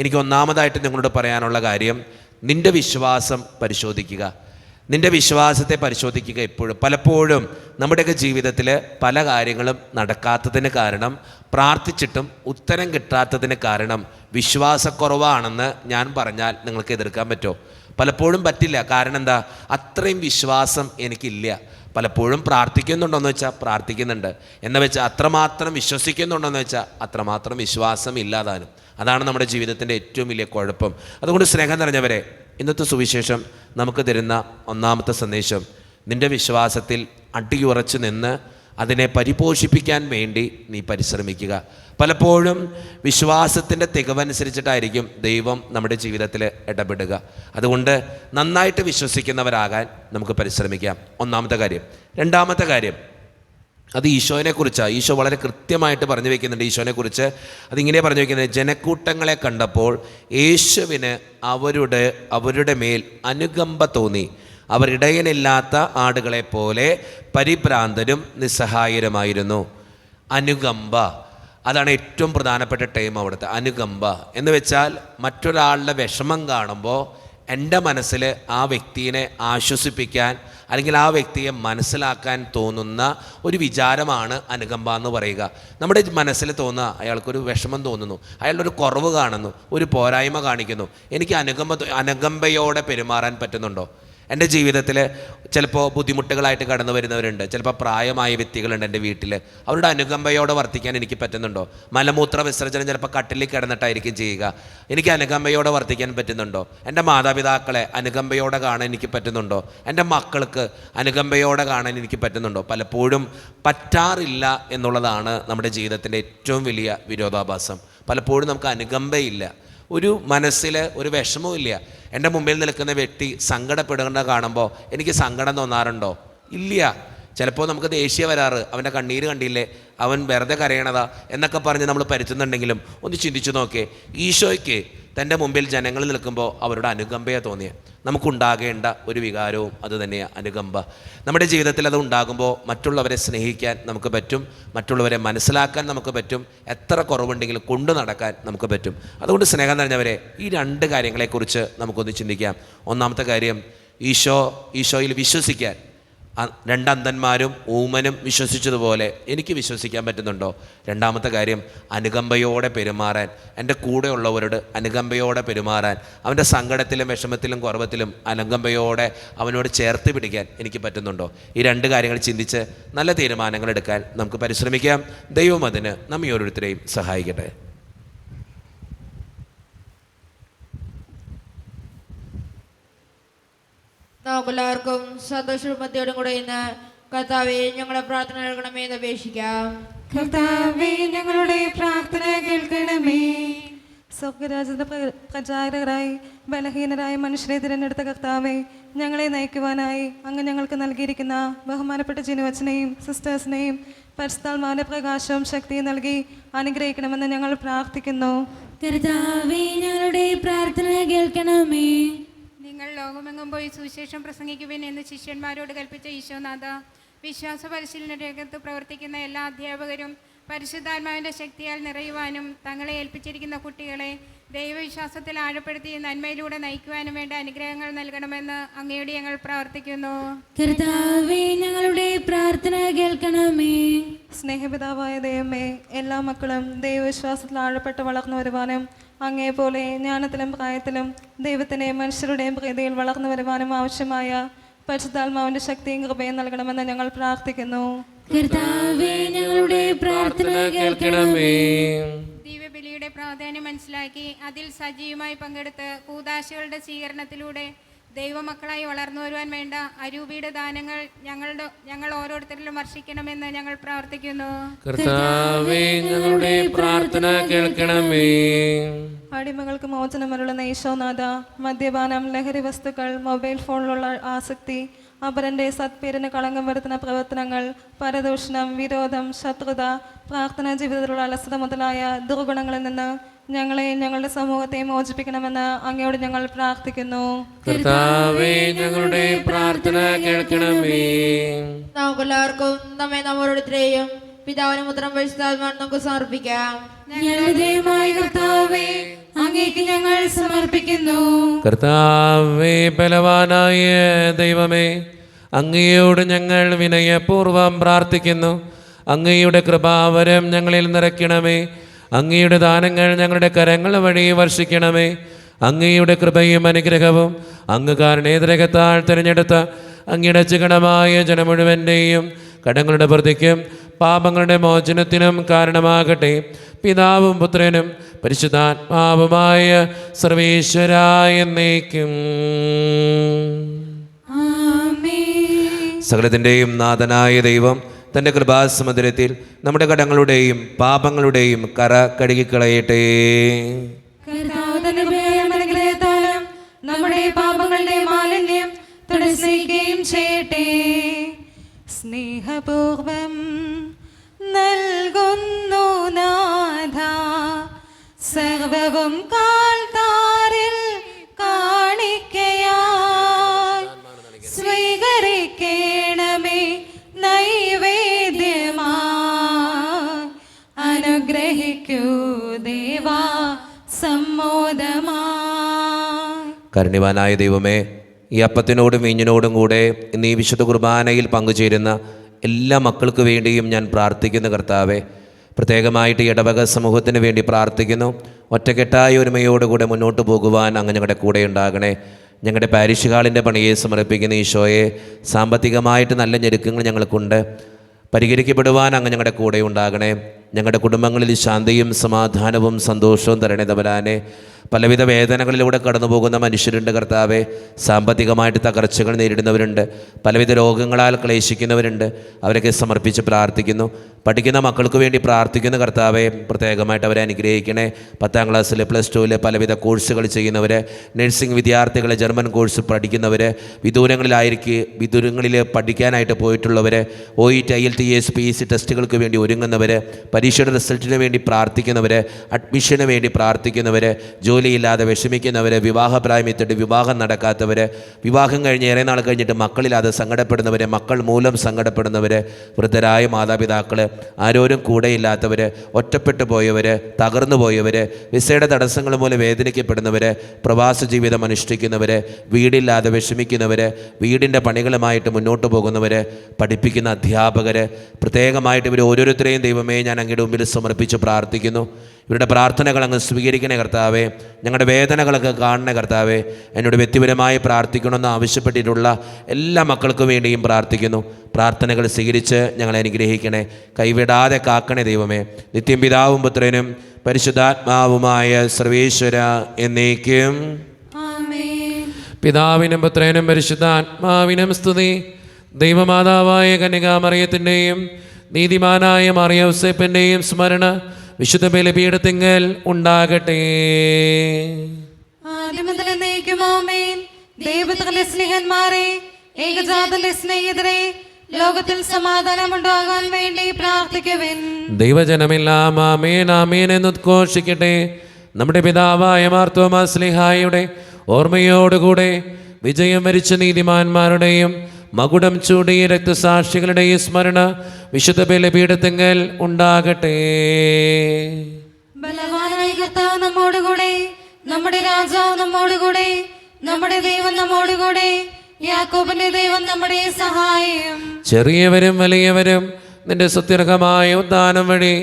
എനിക്ക് ഒന്നാമതായിട്ട് നിങ്ങളോട് പറയാനുള്ള കാര്യം, നിൻ്റെ വിശ്വാസം പരിശോധിക്കുക. നിൻ്റെ വിശ്വാസത്തെ പരിശോധിക്കുക. പലപ്പോഴും നമ്മുടെയൊക്കെ ജീവിതത്തിൽ പല കാര്യങ്ങളും നടക്കാത്തതിന് കാരണം, പ്രാർത്ഥിച്ചിട്ടും ഉത്തരം കിട്ടാത്തതിന് കാരണം വിശ്വാസക്കുറവാണെന്ന് ഞാൻ പറഞ്ഞാൽ നിങ്ങൾക്ക് എതിർക്കാൻ പറ്റുമോ? പലപ്പോഴും പറ്റില്ല. കാരണം എന്താ? അത്രയും വിശ്വാസം എനിക്കില്ല. പലപ്പോഴും പ്രാർത്ഥിക്കുന്നുണ്ടോയെന്ന് വെച്ചാൽ പ്രാർത്ഥിക്കുന്നുണ്ട്, എന്ന് വെച്ചാൽ അത്രമാത്രം വിശ്വസിക്കുന്നുണ്ടോയെന്ന് വെച്ചാൽ അത്രമാത്രം വിശ്വാസം ഇല്ലാതാനും. അതാണ് നമ്മുടെ ജീവിതത്തിൻ്റെ ഏറ്റവും വലിയ കുഴപ്പം. അതുകൊണ്ട് സ്നേഹം നിറഞ്ഞവരെ, ഇന്നത്തെ സുവിശേഷം നമുക്ക് തരുന്ന ഒന്നാമത്തെ സന്ദേശം, നിൻ്റെ വിശ്വാസത്തിൽ അടിയുറച്ച് നിന്ന് അതിനെ പരിപോഷിപ്പിക്കാൻ വേണ്ടി നീ പരിശ്രമിക്കുക. പലപ്പോഴും വിശ്വാസത്തിൻ്റെ തികവനുസരിച്ചിട്ടായിരിക്കും ദൈവം നമ്മുടെ ജീവിതത്തിൽ ഇടപെടുക. അതുകൊണ്ട് നന്നായിട്ട് വിശ്വസിക്കുന്നവരാകാൻ നമുക്ക് പരിശ്രമിക്കാം. ഒന്നാമത്തെ കാര്യം. രണ്ടാമത്തെ കാര്യം, അത് ഈശോനെക്കുറിച്ചാണ്. ഈശോ വളരെ കൃത്യമായിട്ട് പറഞ്ഞു വയ്ക്കുന്നുണ്ട് ഈശോനെക്കുറിച്ച്. അതിങ്ങനെ പറഞ്ഞു വയ്ക്കുന്നത്, ജനക്കൂട്ടങ്ങളെ കണ്ടപ്പോൾ യേശുവിന് അവരുടെ മേൽ അനുകമ്പ തോന്നി. അവർ ഇടയനില്ലാത്ത ആടുകളെപ്പോലെ പരിഭ്രാന്തരും നിസ്സഹായരുമായിരുന്നു. അനുകമ്പ, അതാണ് ഏറ്റവും പ്രധാനപ്പെട്ട ടൈം അവിടുത്തെ. അനുകമ്പ എന്ന് വെച്ചാൽ മറ്റൊരാളുടെ വിഷമം കാണുമ്പോൾ എൻ്റെ മനസ്സിൽ ആ വ്യക്തിയെ ആശ്വസിപ്പിക്കാൻ അല്ലെങ്കിൽ ആ വ്യക്തിയെ മനസ്സിലാക്കാൻ തോന്നുന്ന ഒരു വിചാരമാണ് അനുകമ്പ എന്ന് പറയുക. നമ്മുടെ മനസ്സിൽ തോന്നുക, അയാൾക്കൊരു വിഷമം തോന്നുന്നു, അയാളുടെ ഒരു കുറവ് കാണുന്നു, ഒരു പോരായ്മ കാണിക്കുന്നു, എനിക്ക് അനുകമ്പയോടെ പെരുമാറാൻ പറ്റുന്നുണ്ടോ? എൻ്റെ ജീവിതത്തിൽ ചിലപ്പോൾ ബുദ്ധിമുട്ടുകളായിട്ട് കടന്നു വരുന്നവരുണ്ട്. ചിലപ്പോൾ പ്രായമായ വ്യക്തികളുണ്ട് എൻ്റെ വീട്ടിൽ. അവരുടെ അനുകമ്പയോടെ വർത്തിക്കാൻ എനിക്ക് പറ്റുന്നുണ്ടോ? മലമൂത്ര വിസർജനം ചിലപ്പോൾ കട്ടിലിൽ കിടന്നിട്ടായിരിക്കും ചെയ്യുക. എനിക്ക് അനുകമ്പയോടെ വർത്തിക്കാൻ പറ്റുന്നുണ്ടോ? എൻ്റെ മാതാപിതാക്കളെ അനുകമ്പയോടെ കാണാൻ എനിക്ക് പറ്റുന്നുണ്ടോ? എൻ്റെ മക്കൾക്ക് അനുകമ്പയോടെ കാണാൻ എനിക്ക് പറ്റുന്നുണ്ടോ? പലപ്പോഴും പറ്റാറില്ല എന്നുള്ളതാണ് നമ്മുടെ ജീവിതത്തിൻ്റെ ഏറ്റവും വലിയ വിരോധാഭാസം. പലപ്പോഴും നമുക്ക് അനുകമ്പയില്ല, ഒരു മനസ്സിൽ ഒരു വിഷമവും ഇല്ല. എൻ്റെ മുമ്പിൽ നിൽക്കുന്ന വ്യക്തി സങ്കടപ്പെടുന്ന കാണുമ്പോൾ എനിക്ക് സങ്കടം തോന്നാറുണ്ടോ? ഇല്ല. ചിലപ്പോൾ നമുക്ക് ദേഷ്യം വരാറ്, അവൻ്റെ കണ്ണീര് കണ്ടില്ലേ, അവൻ വെറുതെ കരയണതാ എന്നൊക്കെ പറഞ്ഞ് നമ്മൾ പരുത്തുന്നുണ്ടെങ്കിലും ഒന്ന് ചിന്തിച്ചു നോക്കേ, ഈശോയ്ക്ക് തൻ്റെ മുമ്പിൽ ജനങ്ങൾ നിൽക്കുമ്പോൾ അവരുടെ അനുകമ്പയെ തോന്നിയ നമുക്കുണ്ടാകേണ്ട ഒരു വികാരവും അത് തന്നെയാണ് അനുകമ്പ. നമ്മുടെ ജീവിതത്തിൽ അത് ഉണ്ടാകുമ്പോൾ മറ്റുള്ളവരെ സ്നേഹിക്കാൻ നമുക്ക് പറ്റും, മറ്റുള്ളവരെ മനസ്സിലാക്കാൻ നമുക്ക് പറ്റും, എത്ര കുറവുണ്ടെങ്കിലും കൊണ്ടു നടക്കാൻ നമുക്ക് പറ്റും. അതുകൊണ്ട് സ്നേഹം നിറഞ്ഞവരെ, ഈ രണ്ട് കാര്യങ്ങളെക്കുറിച്ച് നമുക്കൊന്ന് ചിന്തിക്കാം. ഒന്നാമത്തെ കാര്യം, ഈശോയിൽ വിശ്വസിക്കാൻ. രണ്ടന്ധന്മാരും ഊമനും വിശ്വസിച്ചതുപോലെ എനിക്ക് വിശ്വസിക്കാൻ പറ്റുന്നുണ്ടോ? രണ്ടാമത്തെ കാര്യം, അനുകമ്പയോടെ പെരുമാറാൻ, എൻ്റെ കൂടെയുള്ളവരോട് അനുകമ്പയോടെ പെരുമാറാൻ, അവൻ്റെ സങ്കടത്തിലും വിഷമത്തിലും കുറവത്തിലും അനുകമ്പയോടെ അവനോട് ചേർത്ത് പിടിക്കാൻ എനിക്ക് പറ്റുന്നുണ്ടോ? ഈ രണ്ട് കാര്യങ്ങൾ ചിന്തിച്ച് നല്ല തീരുമാനങ്ങൾ എടുക്കാൻ നമുക്ക് പരിശ്രമിക്കാം. ദൈവം അതിന് നമ്മെ ഓരോരുത്തരെയും സഹായിക്കട്ടെ. നമുക്കെല്ലാവർക്കും സന്തോഷമത്തോടും കൂടെ ഇന്ന് കർത്താവേ ഞങ്ങളുടെ പ്രാർത്ഥന കേൾക്കണമേ എന്ന് അപേക്ഷിക്കാം. കർത്താവേ ഞങ്ങളുടെ പ്രാർത്ഥന കേൾക്കണമേ. സ്വർഗരാജ്യത്തിന്റെ പ്രചാരകരായി ബലഹീനരായ മനുഷ്യരെ തിരഞ്ഞെടുത്ത കർത്താവേ, ഞങ്ങളെ നയിക്കുവാനായി അങ്ങ് ഞങ്ങൾക്ക് നൽകിയിരിക്കുന്ന ബഹുമാനപ്പെട്ട ജിനുവച്ചനെയും സിസ്റ്റേഴ്സിനെയും പരിശുദ്ധാത്മാവിന്റെ പ്രകാശവും ശക്തിയും നൽകി അനുഗ്രഹിക്കണമെന്ന് ഞങ്ങൾ പ്രാർത്ഥിക്കുന്നു. കർത്താവേ ഞങ്ങളുടെ പ്രാർത്ഥന കേൾക്കണമേ. നിങ്ങൾ ലോകമെങ്ങും പോയി സുവിശേഷം പ്രസംഗിക്കുവിൻ എന്ന് ശിഷ്യന്മാരോട് കൽപ്പിച്ച ഈശോനാഥ, വിശ്വാസ പരിശീലന രംഗത്ത് പ്രവർത്തിക്കുന്ന എല്ലാ അധ്യാപകരും പരിശുദ്ധാത്മാവിൻ്റെ ശക്തിയാൽ നിറയുവാനും തങ്ങളെ ഏൽപ്പിച്ചിരിക്കുന്ന കുട്ടികളെ ദൈവവിശ്വാസത്തിൽ ആഴപ്പെടുത്തി നന്മയിലൂടെ നയിക്കുവാനും വേണ്ട അനുഗ്രഹങ്ങൾ നൽകണമെന്ന് അങ്ങയോട് ഞങ്ങൾ പ്രാർത്ഥിക്കുന്നു. കർത്താവേ ഞങ്ങളുടെ പ്രാർത്ഥന കേൾക്കണമേ. സ്നേഹപിതാവായ ദൈവമേ, എല്ലാ മക്കളും ദൈവവിശ്വാസത്തിൽ ആഴപ്പെട്ട് വളർന്നു വരുവാനും അങ്ങേപോലെ ജ്ഞാനത്തിലും പ്രായത്തിലും ദൈവത്തിൻ്റെയും മനുഷ്യരുടെയും പ്രീതിയിൽ വളർന്നു വരുവാനും ആവശ്യമായ പരിശുദ്ധാത്മാവിന്റെ ശക്തിയും കൃപയും നൽകണമെന്ന് ഞങ്ങൾ പ്രാർത്ഥിക്കുന്നു. കർത്താവേ ഞങ്ങളുടെ പ്രാർത്ഥന കേൾക്കണമേ. ദിവ്യബലിയുടെ പ്രാധാന്യം മനസ്സിലാക്കി അതിൽ സജീവമായി പങ്കെടുത്ത് കൂദാശകളുടെ സ്വീകരണത്തിലൂടെ ദൈവമക്കളായി വളർന്നു വരുവാൻ വേണ്ട അരൂപിയുടെ ദാനങ്ങൾ ഞങ്ങൾ ഓരോരുത്തരിലും വർഷിക്കണമെന്ന് ഞങ്ങൾ പ്രാർത്ഥിക്കുന്നു. കർത്താവേ ഞങ്ങളുടെ പ്രാർത്ഥന കേൾക്കണമേ. അടിമകൾക്ക് മോചനമരുളുന്ന ഈശോനാഥ, മദ്യപാനം, ലഹരി വസ്തുക്കൾ, മൊബൈൽ ഫോണിലുള്ള ആസക്തി, അപരന്റെ സത്പേരിന് കളങ്കം വരുത്തുന്ന പ്രവർത്തനങ്ങൾ, പരദൂഷണം, വിരോധം, ശത്രുത, പ്രാർത്ഥനാ ജീവിതത്തിലുള്ള അലസത മുതലായ ദുർഗുണങ്ങളിൽ നിന്ന് ഞങ്ങളെ ഞങ്ങളുടെ സമൂഹത്തെ മോചിപ്പിക്കണമെന്ന് അങ്ങയോട് ഞങ്ങൾ പ്രാർത്ഥിക്കുന്നു. കർത്താവേ ഞങ്ങളുടെ പ്രാർത്ഥന കേൾക്കണമേ. നമുക്കെല്ലാവർക്കും നമ്മോരോരുത്തരെയും പിതാവിനും പുത്രനും പരിശുദ്ധാത്മാവിനും നമുക്ക് സമർപ്പിക്കാം. ഞങ്ങളുടെ ദൈവമായ കർത്താവേ, അങ്ങേക്ക് ഞങ്ങൾ സമർപ്പിക്കുന്നു. കർത്താവേ ബലവാനായ ദൈവമേ, അങ്ങയോട് ഞങ്ങൾ വിനയപൂർവം പ്രാർത്ഥിക്കുന്നു. അങ്ങയുടെ കൃപാവരം ഞങ്ങളിൽ നിറയ്ക്കണമേ. അങ്ങയുടെ ദാനങ്ങൾ ഞങ്ങളുടെ കരങ്ങൾ വഴി വർഷിക്കണമേ. അങ്ങയുടെ കൃപയും അനുഗ്രഹവും അങ്ങ് കാരണേതരകത്താൽ തിരഞ്ഞെടുത്ത അങ്ങയുടെ ചികണമായ ജനം മുഴുവൻ്റെയും കടങ്ങളുടെ പ്രതിക്കും പാപങ്ങളുടെ മോചനത്തിനും കാരണമാകട്ടെ. പിതാവും പുത്രനും പരിശുദ്ധാത്മാവുമായ സർവേശ്വരായ എന്നേക്കും. ആമേൻ. സകലത്തിൻ്റെയും നാഥനായ ദൈവം തൻ്റെ കൃപാസമുദ്രത്തിൽ നമ്മുടെ കടങ്ങളുടെയും പാപങ്ങളുടെയും കറ കഴുകിക്കളയട്ടെ. കർത്താവ് തന്റെ അനുഗ്രഹത്താലും നമ്മുടെ പാപങ്ങളുടെ മാലിന്യം തുടയ്ക്കുകയും ചെയ്യട്ടെ. സ്നേഹപൂർവം നൽകുന്നു നാഥ സർവവും കാൽത്താരിൽ കാണിക്കയായി സ്വീകരിക്കണമേ നൈവേദ്യമായി അനുഗ്രഹിക്കൂ ദേവാ സമ്മോദമായി. കരുണ്യവാനായ ദൈവമേ, ഈ അപ്പത്തിനോടും വീഞ്ഞിനോടും കൂടെ ഇന്ന് ഈ വിശുദ്ധ കുർബാനയിൽ പങ്കുചേരുന്ന എല്ലാ മക്കൾക്ക് വേണ്ടിയും ഞാൻ പ്രാർത്ഥിക്കുന്നു കർത്താവേ. പ്രത്യേകമായിട്ട് ഈ ഇടവക സമൂഹത്തിന് വേണ്ടി പ്രാർത്ഥിക്കുന്നു. ഒറ്റക്കെട്ടായ ഒരുമയോടുകൂടെ മുന്നോട്ട് പോകുവാൻ അങ്ങ് ഞങ്ങളുടെ കൂടെ ഉണ്ടാകണേ. ഞങ്ങളുടെ പാരിഷ് ഹാളിൻ്റെ പണിയെ സമർപ്പിക്കുന്ന ഈശോയെ, സാമ്പത്തികമായിട്ട് നല്ല ഞെരുക്കങ്ങൾ ഞങ്ങൾക്കുണ്ട്. പരിഹരിക്കപ്പെടുവാൻ അങ്ങ് ഞങ്ങളുടെ കൂടെ ഉണ്ടാകണേ. ഞങ്ങളുടെ കുടുംബങ്ങളിൽ ശാന്തിയും സമാധാനവും സന്തോഷവും തരണേ തമ്പുരാനെ. പലവിധ വേദനകളിലൂടെ കടന്നു പോകുന്ന മനുഷ്യരുണ്ട് കർത്താവെ. സാമ്പത്തികമായിട്ട് തകർച്ചകൾ നേരിടുന്നവരുണ്ട്, പലവിധ രോഗങ്ങളാൽ ക്ലേശിക്കുന്നവരുണ്ട്. അവരൊക്കെ സമർപ്പിച്ച് പ്രാർത്ഥിക്കുന്നു. പഠിക്കുന്ന മക്കൾക്ക് വേണ്ടി പ്രാർത്ഥിക്കുന്ന കർത്താവെ, പ്രത്യേകമായിട്ട് അവരെ അനുഗ്രഹിക്കണേ. 10ാം ക്ലാസ്സിൽ +2 പലവിധ കോഴ്സുകൾ ചെയ്യുന്നവർ, നഴ്സിംഗ് വിദ്യാർത്ഥികൾ, ജർമ്മൻ കോഴ്സ് പഠിക്കുന്നവർ, വിദൂരങ്ങളിൽ പഠിക്കാനായിട്ട് പോയിട്ടുള്ളവർ, OET IELTS PEC ടെസ്റ്റുകൾക്ക് വേണ്ടി ഒരുങ്ങുന്നവർ, പരീക്ഷയുടെ റിസൾട്ടിന് വേണ്ടി പ്രാർത്ഥിക്കുന്നവർ, അഡ്മിഷന് വേണ്ടി പ്രാർത്ഥിക്കുന്നവർ, ജോലിയില്ലാതെ വിഷമിക്കുന്നവർ, വിവാഹപ്രായമെത്തിയിട്ട് വിവാഹം നടക്കാത്തവർ, വിവാഹം കഴിഞ്ഞ് ഏറെ നാൾ കഴിഞ്ഞിട്ട് മക്കളില്ലാതെ സങ്കടപ്പെടുന്നവർ, മക്കൾ മൂലം സങ്കടപ്പെടുന്നവർ, വൃദ്ധരായ മാതാപിതാക്കൾ, ആരോരും കൂടെയില്ലാത്തവർ, ഒറ്റപ്പെട്ടു പോയവർ, തകർന്നു പോയവർ, വിസയുടെ തടസ്സങ്ങൾ മൂലം വേദനിക്കപ്പെടുന്നവർ, പ്രവാസ ജീവിതം അനുഷ്ഠിക്കുന്നവർ, വീടില്ലാതെ വിഷമിക്കുന്നവർ, വീടിൻ്റെ പണികളുമായിട്ട് മുന്നോട്ട് പോകുന്നവർ, പഠിപ്പിക്കുന്ന അധ്യാപകർ, പ്രത്യേകമായിട്ട് ഇവർ ഓരോരുത്തരെയും ദൈവമേ ഞാൻ അങ്ങയുടെ മുമ്പിൽ സമർപ്പിച്ച് പ്രാർത്ഥിക്കുന്നു. ഇവരുടെ പ്രാർത്ഥനകൾ അങ്ങ് സ്വീകരിക്കണേ കർത്താവേ. ഞങ്ങളുടെ വേദനകളൊക്കെ കാണണേ കർത്താവേ. എന്നോട് വ്യക്തിപരമായി പ്രാർത്ഥിക്കണമെന്ന് ആവശ്യപ്പെട്ടിട്ടുള്ള എല്ലാ മക്കൾക്കും വേണ്ടിയും പ്രാർത്ഥിക്കുന്നു. പ്രാർത്ഥനകൾ സ്വീകരിച്ച് ഞങ്ങളെ അനുഗ്രഹിക്കണേ, കൈവിടാതെ കാക്കണേ ദൈവമേ. നിത്യം പിതാവും പുത്രനും പരിശുദ്ധാത്മാവുമായ സർവേശ്വര എന്നേക്കും. പിതാവിനും പുത്രനും പരിശുദ്ധാത്മാവിനും സ്തുതി. ദൈവമാതാവായ കന്യകാമറിയത്തിൻ്റെയും നീതിമാനായ മറിയൗസേപ്പിൻ്റെയും സ്മരണ വിശുദ്ധ ബലിപീഠത്തിങ്കൽ ഉണ്ടാകട്ടെ. ദൈവത്തിന്റെ സ്നേഹന്മാരെ, ഏകജാതന്റെ സ്നേഹിതരെ, ലോകത്തിൽ സമാധാനമുണ്ടാകാൻ വേണ്ടി പ്രാർത്ഥിക്കുവിൻ. ദൈവജനമെല്ലാം ആമേൻ ആമേൻ എന്ന് ഉദ്ഘോഷിക്കട്ടെ. നമ്മുടെ പിതാവായ മാർത്തോമാ ശ്ലീഹായുടെ ഓർമ്മയോടുകൂടെ വിജയം വരിച്ച നീതിമാന്മാരുടെയും മകുടം ചൂടിയ രക്തസാക്ഷികളുടെയും സ്മരണ വിശുദ്ധ ബലിപീഠത്തിങ്കൽ ഉണ്ടാകട്ടെ. ബലവാനായ കർത്താവ് നമ്മോടുകൂടെ, നമ്മുടെ രാജാവ് നമ്മോടുകൂടെ, നമ്മുടെ ദൈവം നമ്മോടുകൂടെ, യാക്കോബിന്റെ ദൈവം നമ്മുടെ സഹായം. ചെറിയവരും വലിയവരും നിന്റെ സുത്യർഹമായ ഉദ്ധാനം വഴി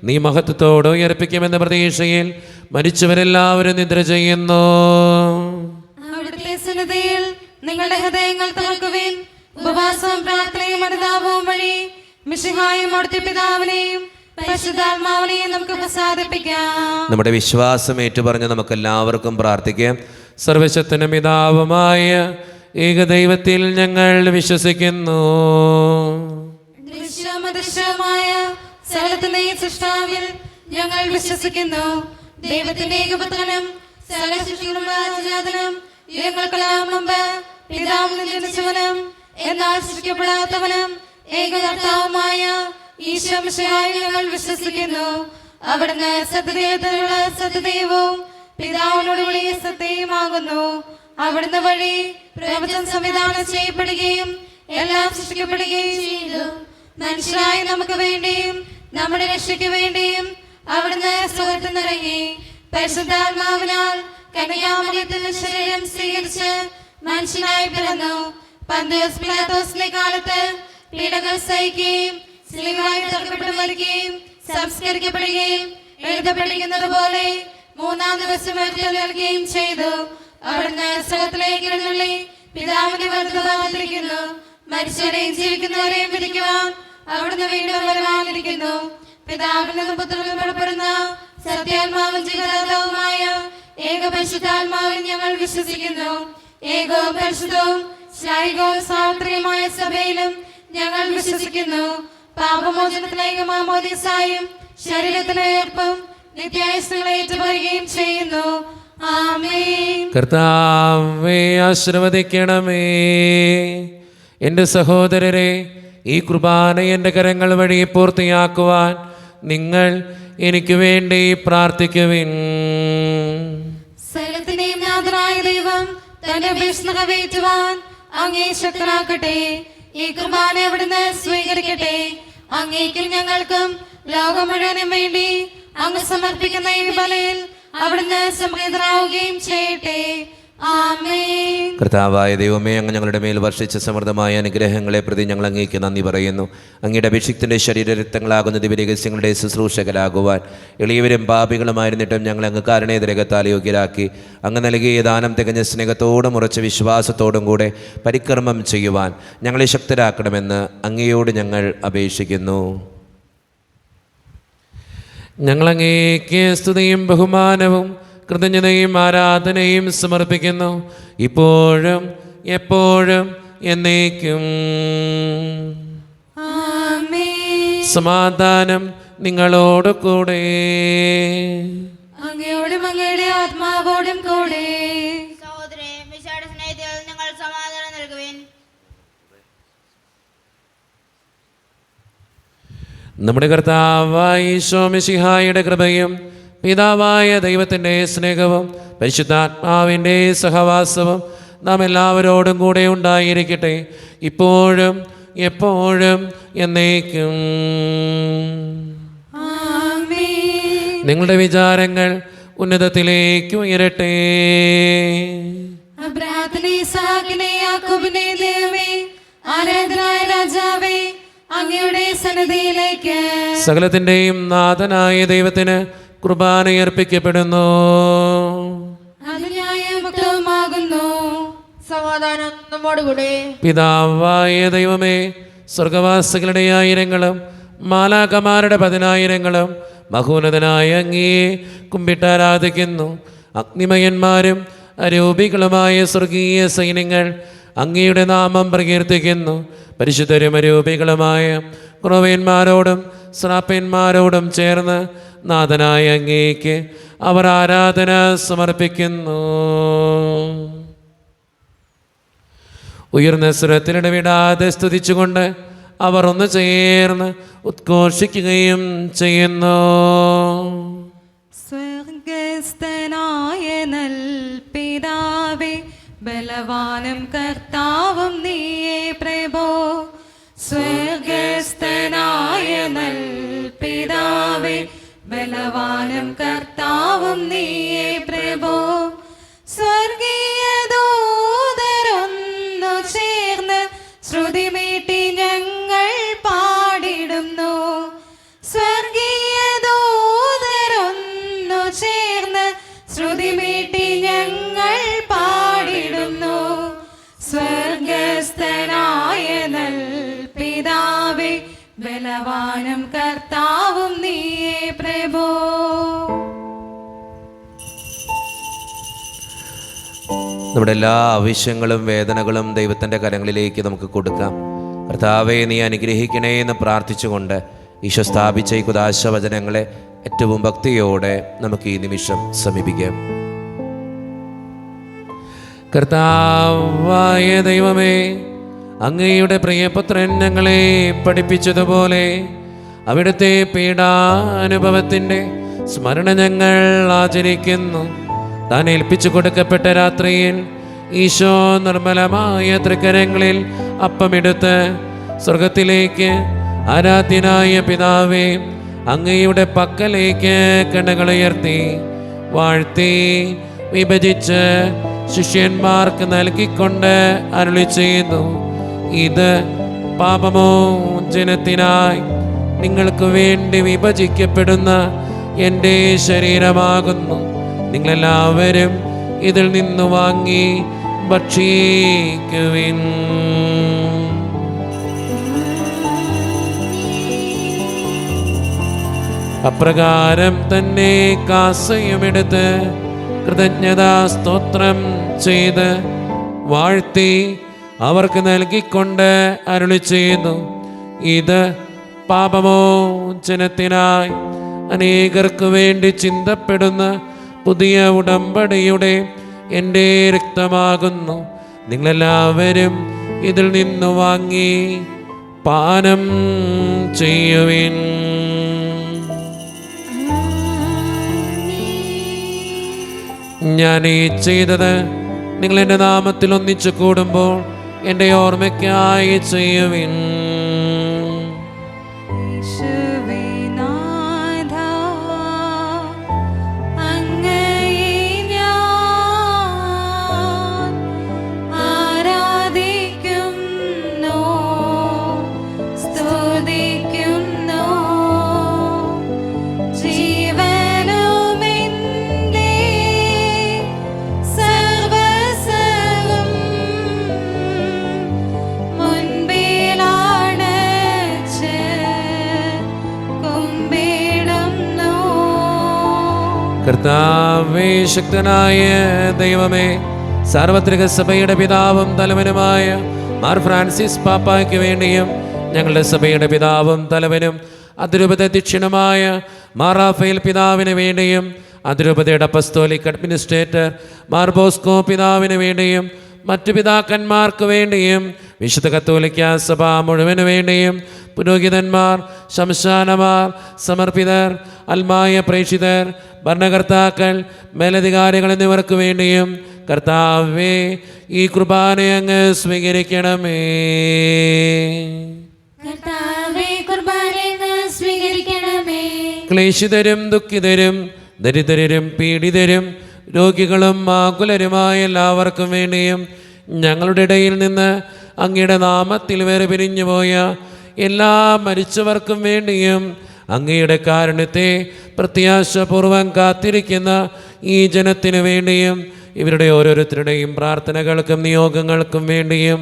നീ മഹത്വത്തോട് ഉയർപ്പിക്കുമെന്ന പ്രതീക്ഷയിൽ മരിച്ചവരെല്ലാവരും നിദ്ര ചെയ്യുന്നു. അവിടുത്തെ സന്നിധിയിൽ നിങ്ങളുടെ ഹൃദയങ്ങൾ തുറക്കുവിൻ. ഉപവാസവും പ്രാർത്ഥനയും അനുതാപവും വഴി മിശിഹായും അവിടുത്തെ പിതാവിനെയും പരിശുദ്ധാത്മാവിനെയും നമുക്ക് പ്രസാദിപ്പിക്കാം. നമ്മുടെ വിശ്വാസം ഏറ്റുപറഞ്ഞ് നമുക്ക് എല്ലാവർക്കും പ്രാർത്ഥിക്കാം. സർവശക്തനും പിതാവുമായ ഏകദൈവത്തിൽ ഞങ്ങൾ വിശ്വസിക്കുന്നു. ദൃശ്യമദൃശ്യമായ സകലത്തിന്റെയും സൃഷ്ടാവിൽ ഞങ്ങൾ വിശ്വസിക്കുന്നു. ദൈവത്തിന്റെ ഏകപുത്രനും സകല സൃഷ്ടികളും രാജനാഥനും യുഗങ്ങൾക്കെല്ലാം മുമ്പ് പിതാവിൽ ജനിച്ചവനും എന്നാൽ സൃഷ്ടിക്കപ്പെടാത്തവനും ഏകകർത്താവുമായ ഈശോ മിശിഹായിൽ ഞങ്ങൾ വിശ്വസിക്കുന്നു. അവിടുന്ന് സത്യദൈവത്തിലുള്ള സത്യദൈവവും പിതാവിനോടുകൂടി സത്യവുമാകുന്നു. അവിടുന്ന് വഴി പ്രപഞ്ചം സംവിധാനം ചെയ്യപ്പെടുകയും എല്ലാം സൃഷ്ടിക്കപ്പെടുകയും ചെയ്തു. മനുഷ്യരായ നമുക്ക് വേണ്ടിയും നമ്മുടെ രക്ഷയ്ക്ക് വേണ്ടിയും അവിടുന്ന് സ്വർഗ്ഗത്തിൽ നിന്നിറങ്ങി പരിശുദ്ധാത്മാവിനാൽ കന്യാമറിയത്തിൽ ശരീരം സ്വീകരിച്ച് മനുഷ്യനായി പിറന്നു. പന്തിയോസ് പിലാത്തോസിന്റെ കാലത്ത് പീഡകൾ സഹിക്കുകയും സ്ലീവായി തറക്കപ്പെട്ട് മരിക്കുകയും സംസ്കരിക്കപ്പെടുകയും എഴുതപ്പെട്ടിരിക്കുന്നത് പോലെ 3-ാം ദിവസം ഉയർത്തെഴുന്നേൽക്കുകയും ചെയ്തു. അവിടുന്ന് സ്വർഗ്ഗത്തിലേക്ക് എഴുന്നള്ളി പിതാവിന്റെ വലതുഭാഗത്തിരിക്കുന്നു. മരിച്ചവരെയും ജീവിക്കുന്നവരെയും വിധിക്കുവാൻ അവിടുന്ന് വീണ്ടും വരാനിരിക്കുന്നു. പിതാവിൽ നിന്നും പുത്രനിൽ പുറപ്പെടുന്ന സത്യാത്മാവും ജീവദാതാവുമായ ഏകപരിശുദ്ധാത്മാവിൽ ഞങ്ങൾ വിശ്വസിക്കുന്നു. ഏകവും പരിശുദ്ധവും ശ്ലൈകവും സാർവത്രികമായ സഭയിലും ഞങ്ങൾ വിശ്വസിക്കുന്നു. പാപമോചനത്തിലേക്ക് മാമോദീസായും ശരീരത്തിലെ ഉയർപ്പും നിത്യായുസ്സുകളെ ഏറ്റുപറയുകയും ചെയ്യുന്നു. ആമേൻ. കർത്താവേ ആശീർവദിക്കണമേ. എൻ്റെ സഹോദരരെ, ഈ കുർബാന എൻ്റെ കരങ്ങൾ വഴി പൂർത്തിയാക്കുവാൻ നിങ്ങൾ എനിക്ക് വേണ്ടി പ്രാർത്ഥിക്കുവിൻ. സകലത്തിന്റെയും നാഥനായ ദൈവം തന്റെ അപേക്ഷ നിറവേറ്റുവാൻ അങ്ങേ ശക്തനാക്കട്ടെ. ഈ കുർബാന അവിടുന്ന് സ്വീകരിക്കട്ടെ. അങ്ങേക്കും ഞങ്ങൾക്കും ലോകം മുഴുവനും വേണ്ടി അങ്ങ് സമർപ്പിക്കുന്ന ഈ ബലിയിൽ അവിടുന്ന് സംപ്രീതനാവുകയും ചെയ്യട്ടെ. ആമേൻ. കർത്താവായ ദൈവമേ, അങ്ങ് ഞങ്ങളുടെ മേൽ വർഷിച്ച സമൃദ്ധമായ അനുഗ്രഹങ്ങളെ പ്രതി ഞങ്ങൾ അങ്ങേക്ക് നന്ദി പറയുന്നു. അങ്ങയുടെ അഭിഷിക്തൻ്റെ ശരീരരക്തങ്ങളാകുന്ന ദിവ്യരഹസ്യങ്ങളുടെ ശുശ്രൂഷകരാകുവാൻ എളിയവരും പാപികളുമായിരുന്നിട്ടും ഞങ്ങൾ അങ്ങ് കാരുണ്യതിരകത്താൽ യോഗ്യരാക്കി. അങ്ങ് നൽകിയ ദാനം തികഞ്ഞ സ്നേഹത്തോടും ഉറച്ച വിശ്വാസത്തോടും കൂടെ പരിക്രമം ചെയ്യുവാൻ ഞങ്ങളെ ശക്തരാക്കണമെന്ന് അങ്ങയോട് ഞങ്ങൾ അപേക്ഷിക്കുന്നു. ഞങ്ങളങ്ങേക്ക് സ്തുതിയും ബഹുമാനവും കൃതജ്ഞതയും ആരാധനയും സമർപ്പിക്കുന്നു, ഇപ്പോഴും എപ്പോഴും എന്നേക്കും. ആമേൻ. സമാധാനം നിങ്ങളോട് കൂടെ. അങ്ങയോടും അങ്ങയുടെ ആത്മാവോടും കൂടെ. സഹോദരേ, മിശിഹായുടെ സ്നേഹത്തിൽ നിങ്ങൾ സമാധാനം നൽകുവിൻ. നമ്മുടെ കർത്താവായ ഈശോ മിശിഹായുടെ കൃപയും പിതാവായ ദൈവത്തിൻ്റെ സ്നേഹവും പരിശുദ്ധാത്മാവിൻ്റെ സഹവാസവും നാം എല്ലാവരോടും കൂടെ ഉണ്ടായിരിക്കട്ടെ, ഇപ്പോഴും എപ്പോഴും എന്നേക്കും. ആമേൻ. നിങ്ങളുടെ വിചാരങ്ങൾ ഉന്നതത്തിലേക്ക് ഉയരട്ടെ. അബ്രാഹത്തിനെ, ഇസ്ഹാക്കിനെ, യാക്കോബിനെ ദൈവമേ, ആരാധനായ രാജാവേ, അങ്ങയുടെ സന്നിധിയിലേക്ക് സകലത്തിൻ്റെയും നാഥനായ ദൈവത്തിന് കുർബാനയർപ്പിക്കപ്പെടുന്നു. അത് ന്യായമുക്തവുമാകുന്നു. സമാധാനം നമ്മോടുകൂടെ. പിതാവായ ദൈവമേ, സ്വർഗവാസികളുടെ ആയിരങ്ങളും മാലാകമാരുടെ 10,000ങ്ങളും മഹോന്നതനായ അങ്ങയെ കുമ്പിട്ടാരാധിക്കുന്നു. അഗ്നിമയന്മാരും അരൂപികളുമായ സ്വർഗീയ സൈന്യങ്ങൾ അങ്ങയുടെ നാമം പ്രകീർത്തിക്കുന്നു. പരിശുദ്ധരും അരൂപികളുമായ ക്രോവേന്മാരോടും ശ്രാപ്പന്മാരോടും ചേർന്ന് നാഥനായ അങ്ങേക്ക് അവർ ആരാധന സമർപ്പിക്കുന്നു. ഉയർന്ന സ്വരത്തിലിടവിടാതെ സ്തുതിച്ചുകൊണ്ട് അവർ ഒന്ന് ചേർന്ന് ഉദ്ഘോഷിക്കുകയും ചെയ്യുന്നു. സ്വർഗസ്ഥനായ നൽ പിതാവേ, ബലവാനും കർത്താവും നീയേ പ്രഭോ. സ്വർഗസ്ഥനായ നൽ പിതാവേ, ബലവാനും കർത്താവും നീയേ പ്രഭോ. സ്വർഗീയ ദൂതരൊന്നു ചേർന്ന് ശ്രുതിമീട്ടി ഞങ്ങൾ പാടിടുന്നു. സ്വർഗീയ ദൂതരൊന്നു ചേർന്ന് ശ്രുതിമീട്ടി ഞങ്ങൾ പാടിടുന്നു. സ്വർഗസ്ഥനായ നൽ പിതാവേ, ബലവാനും കർത്താവും നീയേ പ്രഭോ. നമ്മുടെ എല്ലാ ആവശ്യങ്ങളും വേദനകളും ദൈവത്തിൻ്റെ കരങ്ങളിലേക്ക് നമുക്ക് കൊടുക്കാം. കർത്താവെ, നീ അനുഗ്രഹിക്കണേ എന്ന് പ്രാർത്ഥിച്ചുകൊണ്ട് ഈശോ സ്ഥാപിച്ച ഈ കുദാശ വചനങ്ങളെ ഏറ്റവും ഭക്തിയോടെ നമുക്ക് ഈ നിമിഷം സമീപിക്കാം. കർത്താവായ ദൈവമേ, അങ്ങയുടെ പ്രിയപുത്രൻ ഞങ്ങളെ പഠിപ്പിച്ചതുപോലെ അവിടുത്തെ പീഡാനുഭവത്തിൻ്റെ സ്മരണ ഞങ്ങൾ ആചരിക്കുന്നു. താൻ ഏൽപ്പിച്ചു കൊടുക്കപ്പെട്ട രാത്രിയിൽ ഈശോ നിർമ്മലമായ തൃക്കരങ്ങളിൽ അപ്പമെടുത്ത് സ്വർഗത്തിലേക്ക് ആരാധ്യനായ പിതാവേ അങ്ങയുടെ പക്കലേക്ക് കണ്ണുകളുയർത്തി വാഴ്ത്തി വിഭജിച്ച് ശിഷ്യന്മാർക്ക് നൽകിക്കൊണ്ട് അരുളി ചെയ്യുന്നു. ഇത് പാപമോചനത്തിനായി നിങ്ങൾക്ക് വേണ്ടി വിഭജിക്കപ്പെടുന്ന എൻ്റെ ശരീരമാകുന്നു. നിങ്ങളെല്ലാവരും ഇതിൽ നിന്ന് വാങ്ങി ഭക്ഷിക്കുവിൻ. അപ്രകാരം തന്നെ കാസയുമെടുത്ത് കൃതജ്ഞതാ സ്തോത്രം ചെയ്ത് വാഴ്ത്തി അവർക്ക് നൽകിക്കൊണ്ട് അരുളി ചെയ്യുന്നു. ഇത് പാപമോചനത്തിനായി അനേകർക്ക് വേണ്ടി ചിന്തപ്പെടുന്ന പുതിയ ഉടമ്പടിയുടെ എൻ്റെ രക്തമാകുന്നു. നിങ്ങളെല്ലാവരും ഇതിൽ നിന്ന് വാങ്ങി പാനം ചെയ്യുവിൻ. ഞാൻ ഈ ചെയ്തത് നിങ്ങൾ എൻ്റെ നാമത്തിൽ ഒന്നിച്ചു കൂടുമ്പോൾ എൻ്റെ ഓർമ്മയ്ക്കായി ചെയ്യുവിൻ. കർത്താവേ, ശക്തനായ ദൈവമേ, സാർവത്രിക സഭയുടെ പിതാവും തലവനുമായ മാർ ഫ്രാൻസിസ് പാപ്പായ്ക്ക് വേണ്ടിയും ഞങ്ങളുടെ സഭയുടെ പിതാവും തലവനും അതിരൂപത അധ്യക്ഷനുമായ മാർ റാഫേൽ പിതാവിന് വേണ്ടിയും അതിരൂപതയുടെ അപ്പസ്തോലിക് അഡ്മിനിസ്ട്രേറ്റർ മാർ ബോസ്കോ പിതാവിന് വേണ്ടിയും മറ്റു പിതാക്കന്മാർക്ക് വേണ്ടിയും വിശുദ്ധ കത്തോലിക്ക സഭ മുഴുവന് വേണ്ടിയും പുരോഹിതന്മാർ, ശംശാനമാർ, സമർപ്പിതർ, അൽമായ പ്രേക്ഷിതർ, ഭരണകർത്താക്കൾ, മേലധികാരികൾ എന്നിവർക്ക് വേണ്ടിയും കർത്താവേ, ഈ കുർബാന അങ്ങ് സ്വീകരിക്കണമേ. ക്ലേശിതരും ദുഃഖിതരും ദരിദ്രരും പീഡിതരും രോഗികളും ആകുലരുമായ എല്ലാവർക്കും വേണ്ടിയും ഞങ്ങളുടെ ഇടയിൽ നിന്ന് അങ്ങയുടെ നാമത്തിൽ വേറെ പിരിഞ്ഞുപോയ എല്ലാ മരിച്ചവർക്കും വേണ്ടിയും അങ്ങയുടെ കാരുണ്യത്തെ പ്രത്യാശപൂർവം കാത്തിരിക്കുന്ന ഈ ജനത്തിനു വേണ്ടിയും ഇവരുടെ ഓരോരുത്തരുടെയും പ്രാർത്ഥനകൾക്കും നിയോഗങ്ങൾക്കും വേണ്ടിയും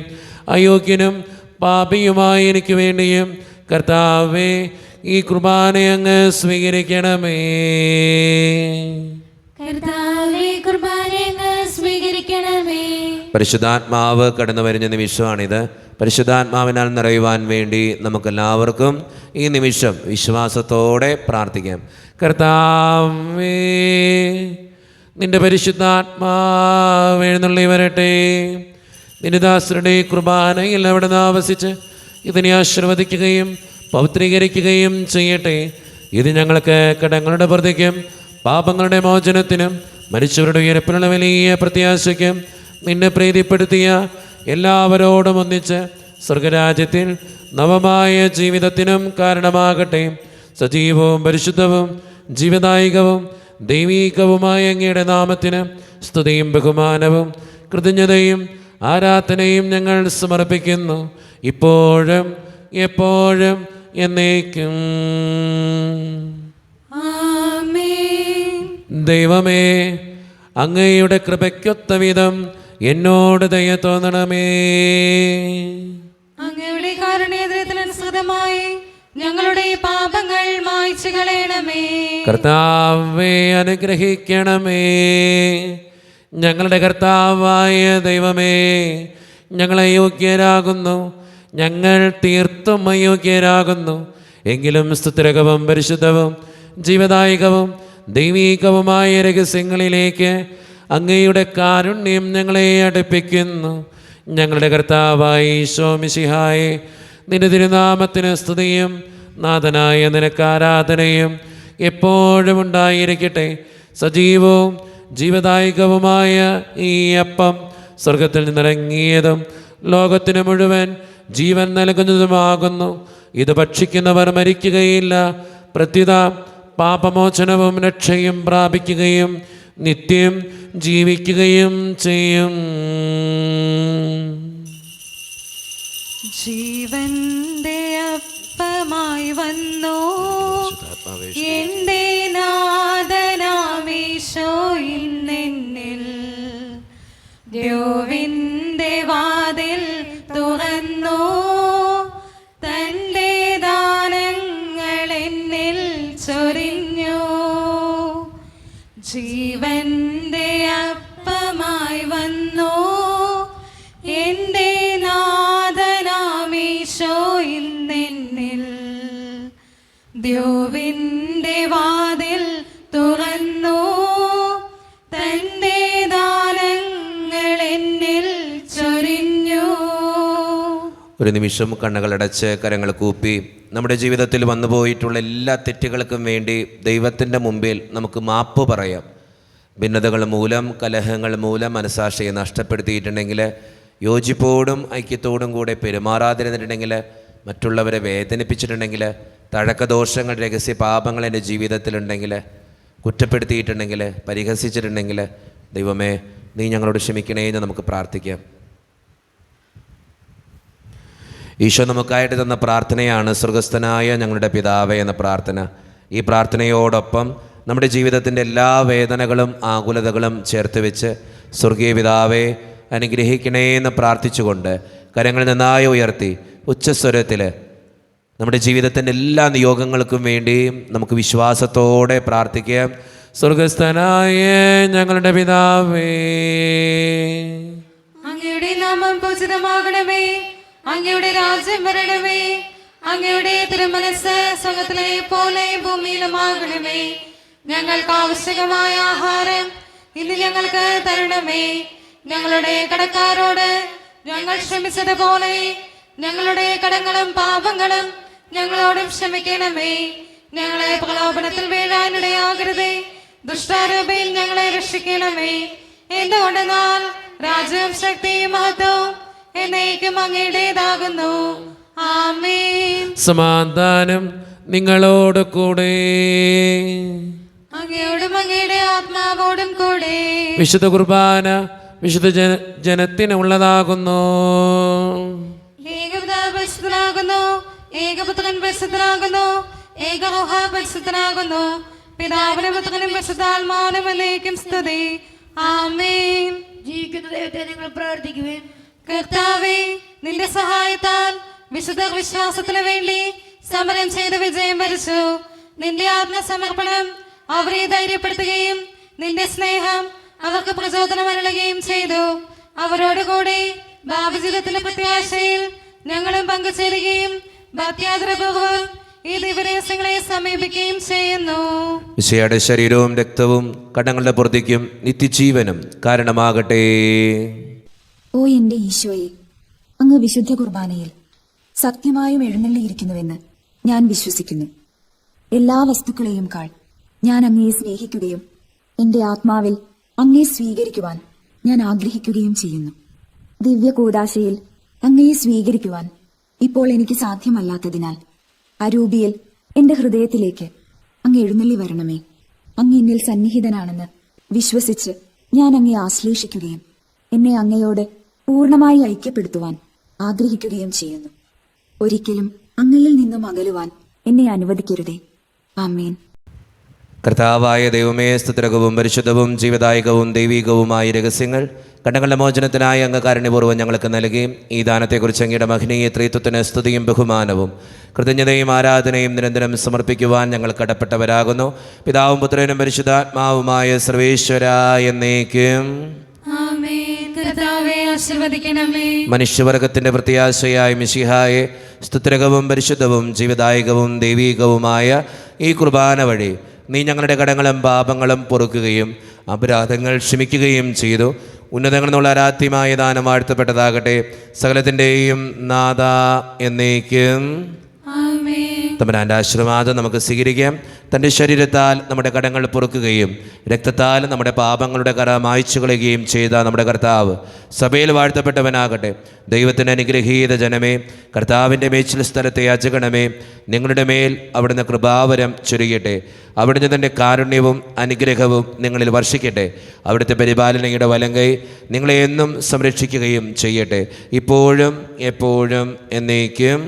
അയോഗ്യനും പാപിയുമായ എനിക്ക് വേണ്ടിയും കർത്താവേ, ഈ കുർബാന അങ്ങ് സ്വീകരിക്കണമേ. പരിശുദ്ധാത്മാവ് കടന്നു വരുന്ന നിമിഷമാണിത്. പരിശുദ്ധാത്മാവിനാൽ നിറയുവാൻ വേണ്ടി നമുക്കെല്ലാവർക്കും ഈ നിമിഷം വിശ്വാസത്തോടെ പ്രാർത്ഥിക്കാം. കർത്താവേ, നിന്റെ പരിശുദ്ധാത്മാവ് എഴുന്നള്ളി വരട്ടെ. നിന്റെ ദാസരുടെ കുർബാനയിൽ അവിടെ നിന്ന് ആവസിച്ച് ഇതിനെ ആശീർവദിക്കുകയും പവിത്രീകരിക്കുകയും ചെയ്യട്ടെ. ഇത് ഞങ്ങൾക്ക് കടങ്ങളുടെ പ്രതിക്കും പാപങ്ങളുടെ മോചനത്തിനും മരിച്ചവരുടെ ഉയർപ്പിനുള്ള വലിയ പ്രത്യാശയ്ക്കും നിന്നെ പ്രീതിപ്പെടുത്തിയ എല്ലാവരോടും ഒന്നിച്ച് സ്വർഗരാജ്യത്തിൽ നവമായ ജീവിതത്തിനും കാരണമാകട്ടെ. സജീവവും പരിശുദ്ധവും ജീവദായികവും ദൈവീകവുമായ അങ്ങയുടെ നാമത്തിന് സ്തുതിയും ബഹുമാനവും കൃതജ്ഞതയും ആരാധനയും ഞങ്ങൾ സമർപ്പിക്കുന്നു, ഇപ്പോഴും എപ്പോഴും എന്നേക്കും. ദൈവമേ, അങ്ങയുടെ കൃപയ്ക്കൊത്ത വിധം എന്നോട് ദയ തോന്നണമേ. അങ്ങയുടെ കാരുണ്യത്തിനനുസൃതമായി ഞങ്ങളുടെ പാപങ്ങൾ മായ്ച്ചു കളയണമേ. കർത്താവേ, അനുഗ്രഹിക്കണമേ. ഞങ്ങളുടെ കർത്താവായ ദൈവമേ, ഞങ്ങൾ അയോഗ്യരാകുന്നു, ഞങ്ങൾ തീർത്തും അയോഗ്യരാകുന്നു. എങ്കിലും സ്തുതിരകവും പരിശുദ്ധവും ജീവദായകവും ദൈവീകവുമായ രഹസ്യങ്ങളിലേക്ക് അങ്ങയുടെ കാരുണ്യം ഞങ്ങളെ അടുപ്പിക്കുന്നു. ഞങ്ങളുടെ കർത്താവായ ഈശോ മിശിഹായെ, നിന്റെ തിരുനാമത്തിന് സ്തുതിയും നാഥനായ നിനക്ക് ആരാധനയും എപ്പോഴും ഉണ്ടായിരിക്കട്ടെ. സജീവവും ജീവദായകവുമായ ഈ അപ്പം സ്വർഗത്തിൽ നിന്നിറങ്ങിയതും ലോകത്തിന് മുഴുവൻ ജീവൻ നൽകുന്നതുമാകുന്നു. ഇത് ഭക്ഷിക്കുന്നവർ മരിക്കുകയില്ല, പ്രത്യുത പാപമോചനവും രക്ഷയും പ്രാപിക്കുകയും നിത്യം ജീവിക്കുകയും ചെയ്യും. ജീവന്റെ അപ്പമായി വന്നു എന്റെ നാഥനാമീശോ ഇന്നെന്നിൽ ദ്യോവിന്റെ വാതിൽ തുറന്നു, തന്റെ ദാനങ്ങൾ എന്നിൽ ചൊരിഞ്ഞു. ജീവന്റെ അപ്പമായി വന്നു എന്റെ നാഥനാമീശോ ഇന്നെന്നിൽ ദ്യോവിൻ്റെ വാതിൽ തുറന്നു തൻ്റെ ദാനങ്ങൾ എന്നിൽ ചൊരിഞ്ഞു. ഒരു നിമിഷം കണ്ണുകളടച്ച് കരങ്ങൾ കൂപ്പി നമ്മുടെ ജീവിതത്തിൽ വന്നുപോയിട്ടുള്ള എല്ലാ തെറ്റുകൾക്കും വേണ്ടി ദൈവത്തിൻ്റെ മുമ്പിൽ നമുക്ക് മാപ്പ് പറയാം. ഭിന്നതകൾ മൂലം, കലഹങ്ങൾ മൂലം മനസാക്ഷിയെ നഷ്ടപ്പെടുത്തിയിട്ടുണ്ടെങ്കിൽ, യോജിപ്പോടും ഐക്യത്തോടും കൂടെ പെരുമാറാതിരുന്നിട്ടുണ്ടെങ്കിൽ, മറ്റുള്ളവരെ വേദനിപ്പിച്ചിട്ടുണ്ടെങ്കിൽ, തഴക്കദോഷങ്ങൾ, രഹസ്യ പാപങ്ങൾ എൻ്റെ ജീവിതത്തിലുണ്ടെങ്കിൽ, കുറ്റപ്പെടുത്തിയിട്ടുണ്ടെങ്കിൽ, പരിഹസിച്ചിട്ടുണ്ടെങ്കിൽ, ദൈവമേ നീ ഞങ്ങളോട് ക്ഷമിക്കണേ എന്ന് നമുക്ക് പ്രാർത്ഥിക്കാം. ഈശോ നമുക്കായിട്ട് തന്ന പ്രാർത്ഥനയാണ് സ്വർഗസ്ഥനായ ഞങ്ങളുടെ പിതാവേ എന്ന പ്രാർത്ഥന. ഈ പ്രാർത്ഥനയോടൊപ്പം നമ്മുടെ ജീവിതത്തിൻ്റെ എല്ലാ വേദനകളും ആകുലതകളും ചേർത്ത് വെച്ച് സ്വർഗീയ പിതാവേ അനുഗ്രഹിക്കണേ എന്ന് പ്രാർത്ഥിച്ചുകൊണ്ട് കരങ്ങൾ നന്നായി ഉയർത്തി ഉച്ചസ്വരത്തിൽ നമ്മുടെ ജീവിതത്തിൻ്റെ എല്ലാ നിയോഗങ്ങൾക്കും വേണ്ടിയും നമുക്ക് വിശ്വാസത്തോടെ പ്രാർത്ഥിക്കാം. സ്വർഗസ്ഥനായ ഞങ്ങളുടെ പിതാവേ, അങ്ങയുടെ നാമം പൂജിതമാകണമേ, അങ്ങയുടെ രാജ്യം വരണമേ, അങ്ങയുടെ തിരുമനസ്സ് സ്വർഗ്ഗത്തിലെ പോലെ ഭൂമിയിലുമാകണമേ. ഞങ്ങൾക്ക് ആവശ്യമായ ആഹാരം ഇന്ന് ഞങ്ങൾക്ക് തരണമേ. ഞങ്ങളുടെ കടക്കാരോട് ഞങ്ങൾ ക്ഷമിച്ചതുപോലെ ഞങ്ങളുടെ കടങ്ങളും പാപങ്ങളും ഞങ്ങളോടും ക്ഷമിക്കണമേ. ഞങ്ങളെ പ്രലോഭനത്തിൽ വീഴാനിടയാകരുതേ, ദുഷ്ടാരൂപയിൽ ഞങ്ങളെ രക്ഷിക്കണമേ. എന്തുകൊണ്ടെന്നാൽ രാജ്യവും ശക്തിയും മഹത്വവും എന്നേക്കും അങ്ങയുടേതാകുന്നു. ആമേൻ. സമാധാനം നിങ്ങളോട് കൂടെ. അങ്ങയോടും അങ്ങയുടെ ആത്മാവോടും കൂടെ. വിശുദ്ധ കുർബാന വിശുദ്ധ ജനത്തിനുള്ളതാകുന്നു. ഏകപിതാവ് പരിശുദ്ധനാകുന്നു, ഏകപുത്രൻ പരിശുദ്ധനാകുന്നു, ഏകറൂഹ പരിശുദ്ധനാകുന്നു. പിതാവിനും പുത്രനും പരിശുദ്ധാത്മാവിനും എന്നേക്കും സ്തുതി. ആമേൻ. ജീവിക്കുന്ന ദൈവത്തെ നിങ്ങൾ പ്രാർത്ഥിക്കുവേൻ. കർത്താവേ, നിന്റെ സഹായത്താൽ വിശുദ്ധ വിശ്വാസത്തിന് വേണ്ടി സമരം ചെയ്ത് വിജയം വരിച്ചു. നിന്റെ ആത്മസമർപ്പണം അവരെ ധൈര്യപ്പെടുത്തുകയും നിന്റെ സ്നേഹം അവർക്ക് പ്രചോദനം അരുളുകയും ചെയ്തു. അവരോടുകൂടി ഭാവി ജീവിതത്തിലെ പ്രത്യാശയിൽ ഞങ്ങളും പങ്കുചേരുകയും ഭക്ത്യാദരപൂർവ്വം ഈ ദിവരഹസ്യങ്ങളെ സമീപിക്കുകയും ചെയ്യുന്നു. ഈശോയുടെ ശരീരവും രക്തവും കടങ്ങളുടെ പുറത്തേക്കും നിത്യജീവനും കാരണമാകട്ടെ. ഓ എന്റെ ഈശോയെ, അങ്ങ് വിശുദ്ധ കുർബാനയിൽ സത്യമായും എഴുന്നള്ളിയിരിക്കുന്നുവെന്ന് ഞാൻ വിശ്വസിക്കുന്നു. എല്ലാ വസ്തുക്കളെയും കാൾ ഞാൻ അങ്ങയെ സ്നേഹിക്കുകയും എന്റെ ആത്മാവിൽ അങ്ങയെ സ്വീകരിക്കുവാൻ ഞാൻ ആഗ്രഹിക്കുകയും ചെയ്യുന്നു. ദിവ്യ കൂദാശയിൽ അങ്ങയെ സ്വീകരിക്കുവാൻ ഇപ്പോൾ എനിക്ക് സാധ്യമല്ലാത്തതിനാൽ അരൂപിയിൽ എന്റെ ഹൃദയത്തിലേക്ക് അങ്ങ് എഴുന്നള്ളി വരണമേ. അങ്ങ് എന്നിൽ സന്നിഹിതനാണെന്ന് വിശ്വസിച്ച് ഞാൻ അങ്ങയെ ആശ്ലേഷിക്കുകയും എന്നെ അങ്ങയോട് പൂർണ്ണമായി ഐക്യപ്പെടുത്തുവാൻ ആഗ്രഹിക്കുകയും ചെയ്യുന്നു. ഒരിക്കലും അങ്ങയിൽ നിന്നും അകലുവാൻ എന്നെ അനുവദിക്കരുതേ. ആമേൻ. കർത്താവായ ദൈവമേ, സ്തുതിരകവും പരിശുദ്ധവും ജീവദായകവും ദൈവികവുമായ രഹസ്യങ്ങൾ കടങ്ങളുടെ മോചനത്തിനായി അങ്ങ് കാരുണ്യപൂർവ്വം ഞങ്ങൾക്ക് നൽകുകയും ഈ ദാനത്തെക്കുറിച്ച് അങ്ങയുടെ മഹനീയ ത്രിത്വത്തിന് സ്തുതിയും ബഹുമാനവും കൃതജ്ഞതയും ആരാധനയും നിരന്തരം സമർപ്പിക്കുവാൻ ഞങ്ങൾ കടപ്പെട്ടവരാകുന്നു. പിതാവും പുത്രനും പരിശുദ്ധാത്മാവുമായ സർവേശ്വര എന്നേക്കും. മനുഷ്യവർഗത്തിന്റെ പ്രത്യാശയായ മിശിഹായെ, സ്തുതിരകവും പരിശുദ്ധവും ജീവദായകവും ദൈവികവുമായ ഈ കുർബാന വഴി നീ ഞങ്ങളുടെ കടങ്ങളും പാപങ്ങളും പൊറുക്കുകയും അപരാധങ്ങൾ ക്ഷമിക്കുകയും ചെയ്തു. ഉന്നതങ്ങളിൽ നിന്നുള്ള ആരാധ്യമായ ദാനം വാഴ്ത്തപ്പെട്ടതാകട്ടെ. സകലത്തിൻ്റെയും നാഥ എന്നേക്കും. തമ്പുരാൻ്റെ ആശീർവാദം നമുക്ക് സ്വീകരിക്കാം. തൻ്റെ ശരീരത്താൽ നമ്മുടെ കടങ്ങൾ പൊറുക്കുകയും രക്തത്താൽ നമ്മുടെ പാപങ്ങളുടെ കറ മായ്ച്ചു കളയുകയും ചെയ്ത നമ്മുടെ കർത്താവ് സഭയിൽ വാഴ്ത്തപ്പെട്ടവനാകട്ടെ. ദൈവത്തിൻ്റെ അനുഗ്രഹീത ജനമേ, കർത്താവിൻ്റെ മേച്ചിൽ സ്ഥലത്തെ യാചകണമേ, നിങ്ങളുടെ മേൽ അവിടുന്ന് കൃപാവരം ചൊരിയട്ടെ. അവിടുന്ന് തൻ്റെ കാരുണ്യവും അനുഗ്രഹവും നിങ്ങളിൽ വർഷിക്കട്ടെ. അവിടുത്തെ പരിപാലനയുടെ വലങ്കൈ നിങ്ങളെ എന്നും സംരക്ഷിക്കുകയും ചെയ്യട്ടെ, ഇപ്പോഴും എപ്പോഴും എന്നേക്കും.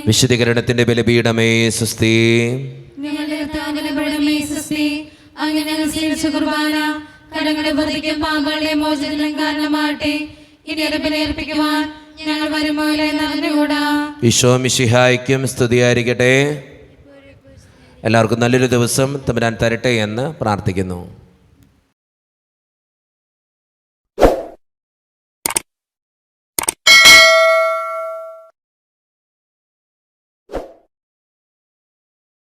വിശുദ്ധീകരണത്തിന്റെ ബലിപീഠമേ സ്വസ്തി. കടങ്ങളുടെ പ്രതിക്കും പാപങ്ങളുടെ മോചനം കാരണമാകട്ടെ. ഇനി അർപ്പണമർപ്പിക്കുവാൻ ഞങ്ങൾ വരുമോ എന്നറിഞ്ഞുകൂടാ. ഈശോ മിശിഹായ്ക്കും സ്തുതിയായിരിക്കട്ടെ. എല്ലാവർക്കും നല്ലൊരു ദിവസം തമ്പുരാൻ തരട്ടെ എന്ന് പ്രാർത്ഥിക്കുന്നു.